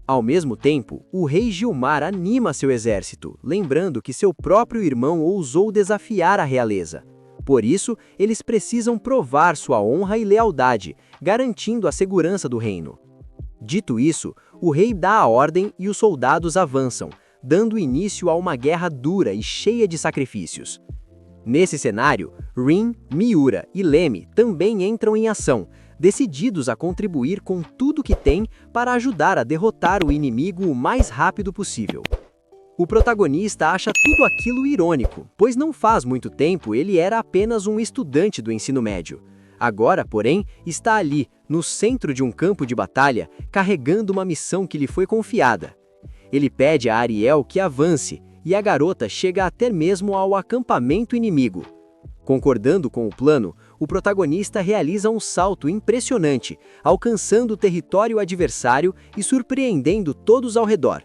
Ao mesmo tempo, o rei Gilmar anima seu exército, lembrando que seu próprio irmão ousou desafiar a realeza. Por isso, eles precisam provar sua honra e lealdade, garantindo a segurança do reino. Dito isso, o rei dá a ordem e os soldados avançam, dando início a uma guerra dura e cheia de sacrifícios. Nesse cenário, Rin, Miura e Lemmy também entram em ação, decididos a contribuir com tudo que têm para ajudar a derrotar o inimigo o mais rápido possível. O protagonista acha tudo aquilo irônico, pois não faz muito tempo ele era apenas um estudante do ensino médio. Agora, porém, está ali, no centro de um campo de batalha, carregando uma missão que lhe foi confiada. Ele pede a Ariel que avance, e a garota chega até mesmo ao acampamento inimigo. Concordando com o plano, o protagonista realiza um salto impressionante, alcançando o território adversário e surpreendendo todos ao redor.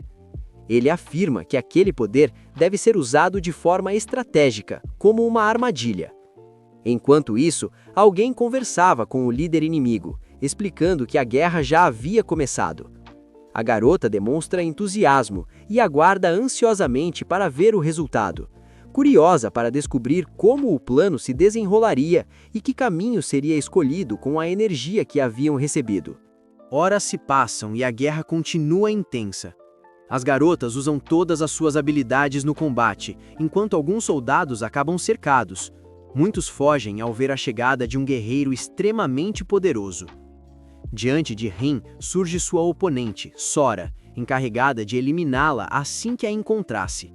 Ele afirma que aquele poder deve ser usado de forma estratégica, como uma armadilha. Enquanto isso, alguém conversava com o líder inimigo, explicando que a guerra já havia começado. A garota demonstra entusiasmo e aguarda ansiosamente para ver o resultado, curiosa para descobrir como o plano se desenrolaria e que caminho seria escolhido com a energia que haviam recebido. Horas se passam e a guerra continua intensa. As garotas usam todas as suas habilidades no combate, enquanto alguns soldados acabam cercados. Muitos fogem ao ver a chegada de um guerreiro extremamente poderoso. Diante de Rin surge sua oponente, Sora, encarregada de eliminá-la assim que a encontrasse.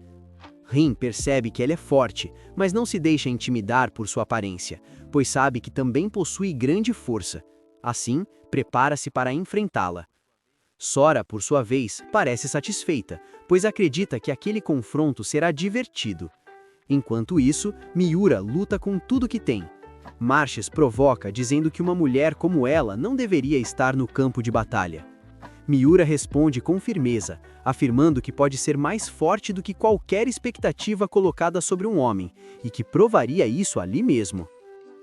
Rin percebe que ela é forte, mas não se deixa intimidar por sua aparência, pois sabe que também possui grande força. Assim, prepara-se para enfrentá-la. Sora, por sua vez, parece satisfeita, pois acredita que aquele confronto será divertido. Enquanto isso, Miura luta com tudo que tem. Marches provoca dizendo que uma mulher como ela não deveria estar no campo de batalha. Miura responde com firmeza, afirmando que pode ser mais forte do que qualquer expectativa colocada sobre um homem, e que provaria isso ali mesmo.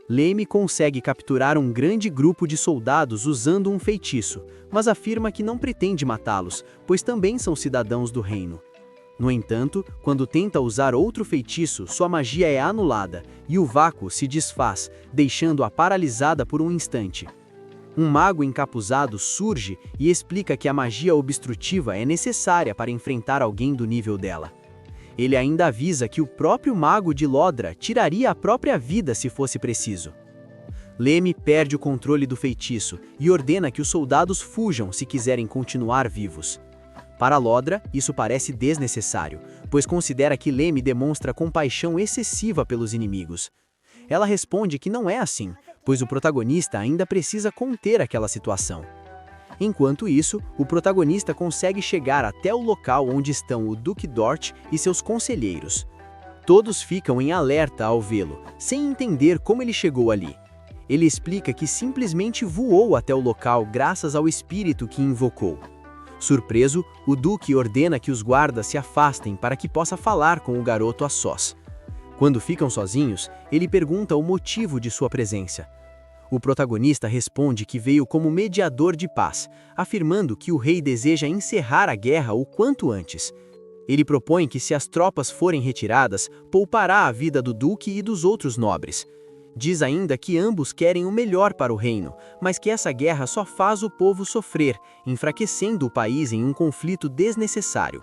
Lemmy consegue capturar um grande grupo de soldados usando um feitiço, mas afirma que não pretende matá-los, pois também são cidadãos do reino. No entanto, quando tenta usar outro feitiço, sua magia é anulada, e o vácuo se desfaz, deixando-a paralisada por um instante. Um mago encapuzado surge e explica que a magia obstrutiva é necessária para enfrentar alguém do nível dela. Ele ainda avisa que o próprio mago de Lodra tiraria a própria vida se fosse preciso. Lemmy perde o controle do feitiço e ordena que os soldados fujam se quiserem continuar vivos. Para Lodra, isso parece desnecessário, pois considera que Lemmy demonstra compaixão excessiva pelos inimigos. Ela responde que não é assim, pois o protagonista ainda precisa conter aquela situação. Enquanto isso, o protagonista consegue chegar até o local onde estão o Duque Dort e seus conselheiros. Todos ficam em alerta ao vê-lo, sem entender como ele chegou ali. Ele explica que simplesmente voou até o local graças ao espírito que invocou. Surpreso, o Duque ordena que os guardas se afastem para que possa falar com o garoto a sós. Quando ficam sozinhos, ele pergunta o motivo de sua presença. O protagonista responde que veio como mediador de paz, afirmando que o rei deseja encerrar a guerra o quanto antes. Ele propõe que, se as tropas forem retiradas, poupará a vida do duque e dos outros nobres. Diz ainda que ambos querem o melhor para o reino, mas que essa guerra só faz o povo sofrer, enfraquecendo o país em um conflito desnecessário.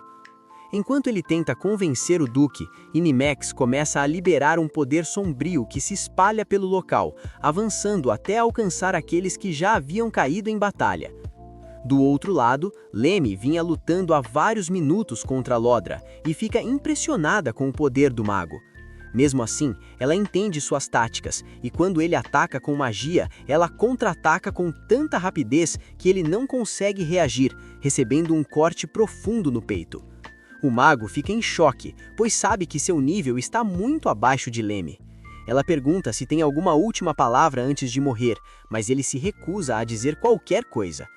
Enquanto ele tenta convencer o duque, Inimex começa a liberar um poder sombrio que se espalha pelo local, avançando até alcançar aqueles que já haviam caído em batalha. Do outro lado, Lemmy vinha lutando há vários minutos contra Lodra e fica impressionada com o poder do mago. Mesmo assim, ela entende suas táticas, e quando ele ataca com magia, ela contra-ataca com tanta rapidez que ele não consegue reagir, recebendo um corte profundo no peito. O mago fica em choque, pois sabe que seu nível está muito abaixo de Lemmy. Ela pergunta se tem alguma última palavra antes de morrer, mas ele se recusa a dizer qualquer coisa.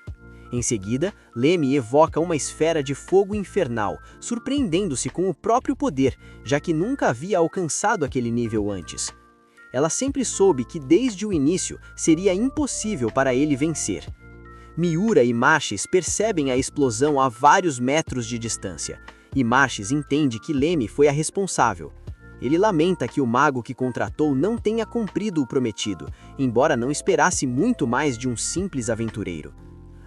Em seguida, Lemmy evoca uma esfera de fogo infernal, surpreendendo-se com o próprio poder, já que nunca havia alcançado aquele nível antes. Ela sempre soube que desde o início seria impossível para ele vencer. Miura e Marches percebem a explosão a vários metros de distância, e Marches entende que Lemmy foi a responsável. Ele lamenta que o mago que contratou não tenha cumprido o prometido, embora não esperasse muito mais de um simples aventureiro.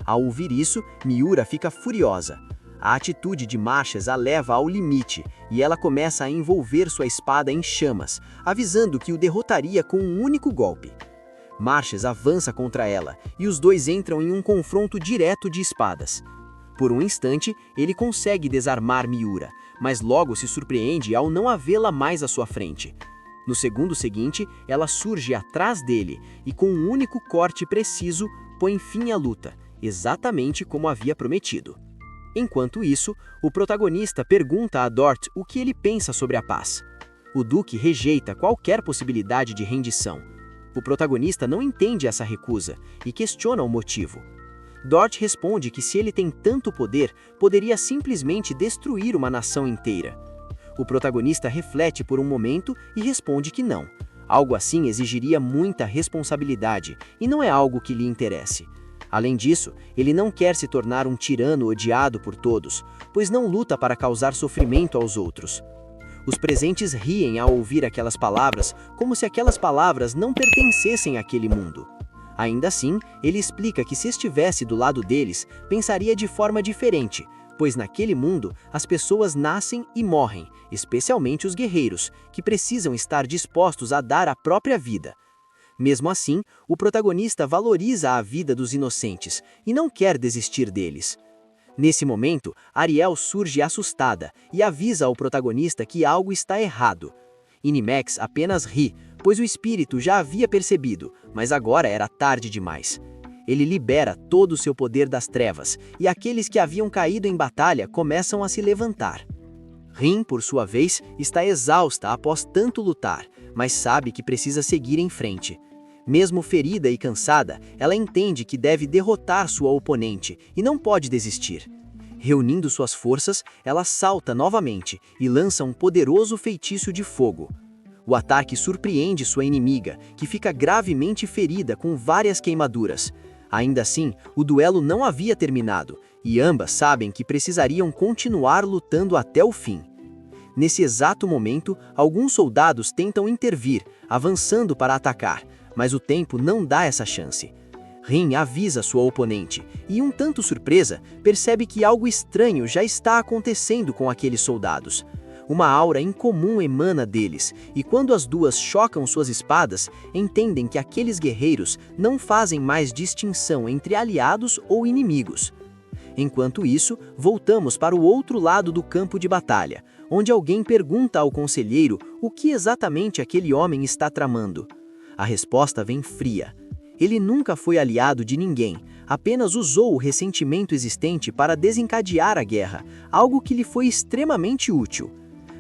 Ao ouvir isso, Miura fica furiosa. A atitude de Marches a leva ao limite, e ela começa a envolver sua espada em chamas, avisando que o derrotaria com um único golpe. Marches avança contra ela, e os dois entram em um confronto direto de espadas. Por um instante, ele consegue desarmar Miura, mas logo se surpreende ao não havê-la mais à sua frente. No segundo seguinte, ela surge atrás dele, e com um único corte preciso, põe fim à luta, exatamente como havia prometido. Enquanto isso, o protagonista pergunta a Dort o que ele pensa sobre a paz. O duque rejeita qualquer possibilidade de rendição. O protagonista não entende essa recusa e questiona o motivo. Dort responde que se ele tem tanto poder, poderia simplesmente destruir uma nação inteira. O protagonista reflete por um momento e responde que não. Algo assim exigiria muita responsabilidade e não é algo que lhe interesse. Além disso, ele não quer se tornar um tirano odiado por todos, pois não luta para causar sofrimento aos outros. Os presentes riem ao ouvir aquelas palavras, como se aquelas palavras não pertencessem àquele mundo. Ainda assim, ele explica que se estivesse do lado deles, pensaria de forma diferente, pois naquele mundo as pessoas nascem e morrem, especialmente os guerreiros, que precisam estar dispostos a dar a própria vida. Mesmo assim, o protagonista valoriza a vida dos inocentes e não quer desistir deles. Nesse momento, Ariel surge assustada e avisa ao protagonista que algo está errado. Inimex apenas ri, pois o espírito já havia percebido, mas agora era tarde demais. Ele libera todo o seu poder das trevas, e aqueles que haviam caído em batalha começam a se levantar. Rin, por sua vez, está exausta após tanto lutar, mas sabe que precisa seguir em frente. Mesmo ferida e cansada, ela entende que deve derrotar sua oponente e não pode desistir. Reunindo suas forças, ela salta novamente e lança um poderoso feitiço de fogo. O ataque surpreende sua inimiga, que fica gravemente ferida com várias queimaduras. Ainda assim, o duelo não havia terminado, e ambas sabem que precisariam continuar lutando até o fim. Nesse exato momento, alguns soldados tentam intervir, avançando para atacar, mas o tempo não dá essa chance. Rin avisa sua oponente, e um tanto surpresa, percebe que algo estranho já está acontecendo com aqueles soldados. Uma aura incomum emana deles, e quando as duas chocam suas espadas, entendem que aqueles guerreiros não fazem mais distinção entre aliados ou inimigos. Enquanto isso, voltamos para o outro lado do campo de batalha, onde alguém pergunta ao conselheiro o que exatamente aquele homem está tramando. A resposta vem fria. Ele nunca foi aliado de ninguém, apenas usou o ressentimento existente para desencadear a guerra, algo que lhe foi extremamente útil.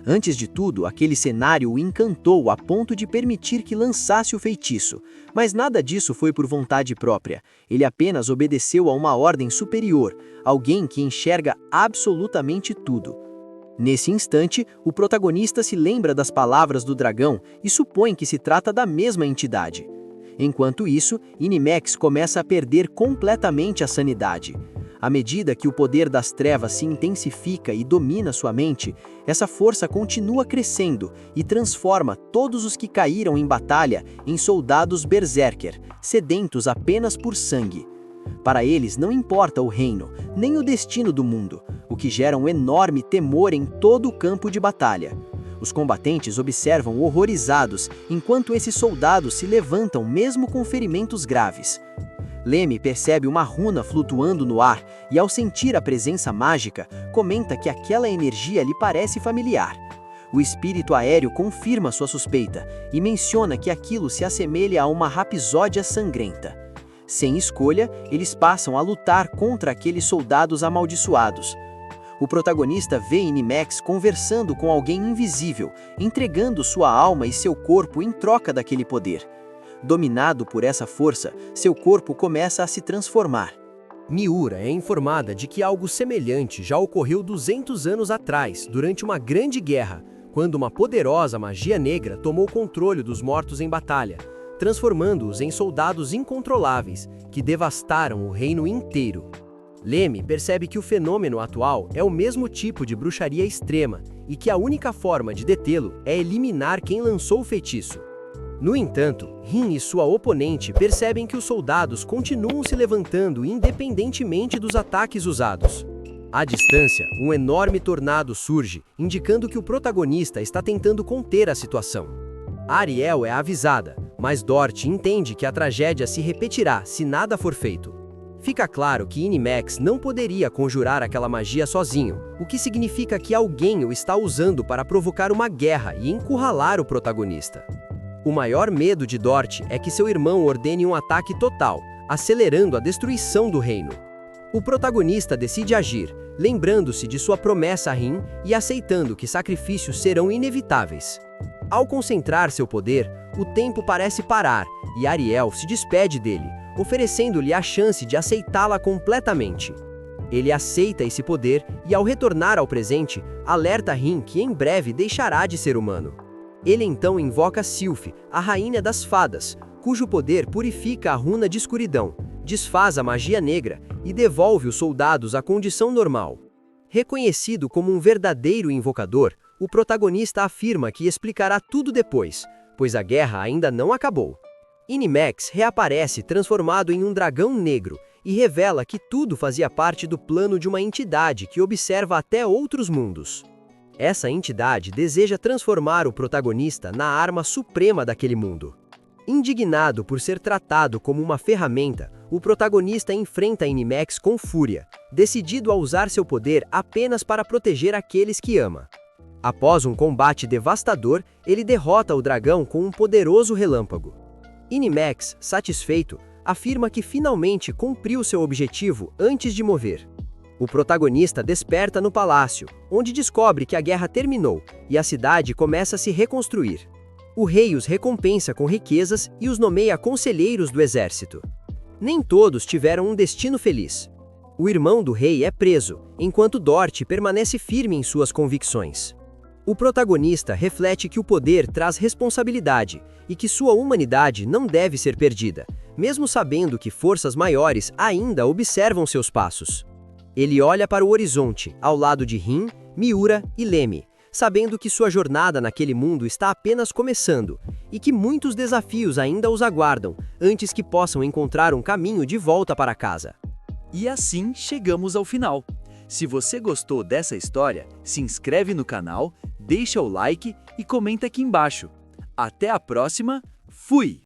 Antes de tudo, aquele cenário o encantou a ponto de permitir que lançasse o feitiço, mas nada disso foi por vontade própria. Ele apenas obedeceu a uma ordem superior, alguém que enxerga absolutamente tudo. Nesse instante, o protagonista se lembra das palavras do dragão e supõe que se trata da mesma entidade. Enquanto isso, Inimex começa a perder completamente a sanidade. À medida que o poder das trevas se intensifica e domina sua mente, essa força continua crescendo e transforma todos os que caíram em batalha em soldados berserker, sedentos apenas por sangue. Para eles não importa o reino, nem o destino do mundo, o que gera um enorme temor em todo o campo de batalha. Os combatentes observam horrorizados enquanto esses soldados se levantam mesmo com ferimentos graves. Lemmy percebe uma runa flutuando no ar e, ao sentir a presença mágica, comenta que aquela energia lhe parece familiar. O espírito aéreo confirma sua suspeita e menciona que aquilo se assemelha a uma rapsódia sangrenta. Sem escolha, eles passam a lutar contra aqueles soldados amaldiçoados. O protagonista vê Inimex conversando com alguém invisível, entregando sua alma e seu corpo em troca daquele poder. Dominado por essa força, seu corpo começa a se transformar. Miura é informada de que algo semelhante já ocorreu 200 anos atrás, durante uma grande guerra, quando uma poderosa magia negra tomou controle dos mortos em batalha, transformando-os em soldados incontroláveis, que devastaram o reino inteiro. Lemmy percebe que o fenômeno atual é o mesmo tipo de bruxaria extrema e que a única forma de detê-lo é eliminar quem lançou o feitiço. No entanto, Rin e sua oponente percebem que os soldados continuam se levantando independentemente dos ataques usados. À distância, um enorme tornado surge, indicando que o protagonista está tentando conter a situação. Ariel é avisada, mas Dort entende que a tragédia se repetirá se nada for feito. Fica claro que Inimex não poderia conjurar aquela magia sozinho, o que significa que alguém o está usando para provocar uma guerra e encurralar o protagonista. O maior medo de Dort é que seu irmão ordene um ataque total, acelerando a destruição do reino. O protagonista decide agir, lembrando-se de sua promessa a Rin e aceitando que sacrifícios serão inevitáveis. Ao concentrar seu poder, o tempo parece parar e Ariel se despede dele, oferecendo-lhe a chance de aceitá-la completamente. Ele aceita esse poder e, ao retornar ao presente, alerta Rin que em breve deixará de ser humano. Ele então invoca Sylph, a rainha das fadas, cujo poder purifica a runa de escuridão, desfaz a magia negra e devolve os soldados à condição normal. Reconhecido como um verdadeiro invocador, o protagonista afirma que explicará tudo depois, pois a guerra ainda não acabou. Inimex reaparece transformado em um dragão negro e revela que tudo fazia parte do plano de uma entidade que observa até outros mundos. Essa entidade deseja transformar o protagonista na arma suprema daquele mundo. Indignado por ser tratado como uma ferramenta, o protagonista enfrenta Inimex com fúria, decidido a usar seu poder apenas para proteger aqueles que ama. Após um combate devastador, ele derrota o dragão com um poderoso relâmpago. Inimex, satisfeito, afirma que finalmente cumpriu seu objetivo antes de morrer. O protagonista desperta no palácio, onde descobre que a guerra terminou e a cidade começa a se reconstruir. O rei os recompensa com riquezas e os nomeia conselheiros do exército. Nem todos tiveram um destino feliz. O irmão do rei é preso, enquanto Dort permanece firme em suas convicções. O protagonista reflete que o poder traz responsabilidade e que sua humanidade não deve ser perdida, mesmo sabendo que forças maiores ainda observam seus passos. Ele olha para o horizonte, ao lado de Rin, Miura e Lemmy, sabendo que sua jornada naquele mundo está apenas começando e que muitos desafios ainda os aguardam antes que possam encontrar um caminho de volta para casa. E assim chegamos ao final. Se você gostou dessa história, se inscreve no canal, deixa o like e comenta aqui embaixo. Até a próxima, fui!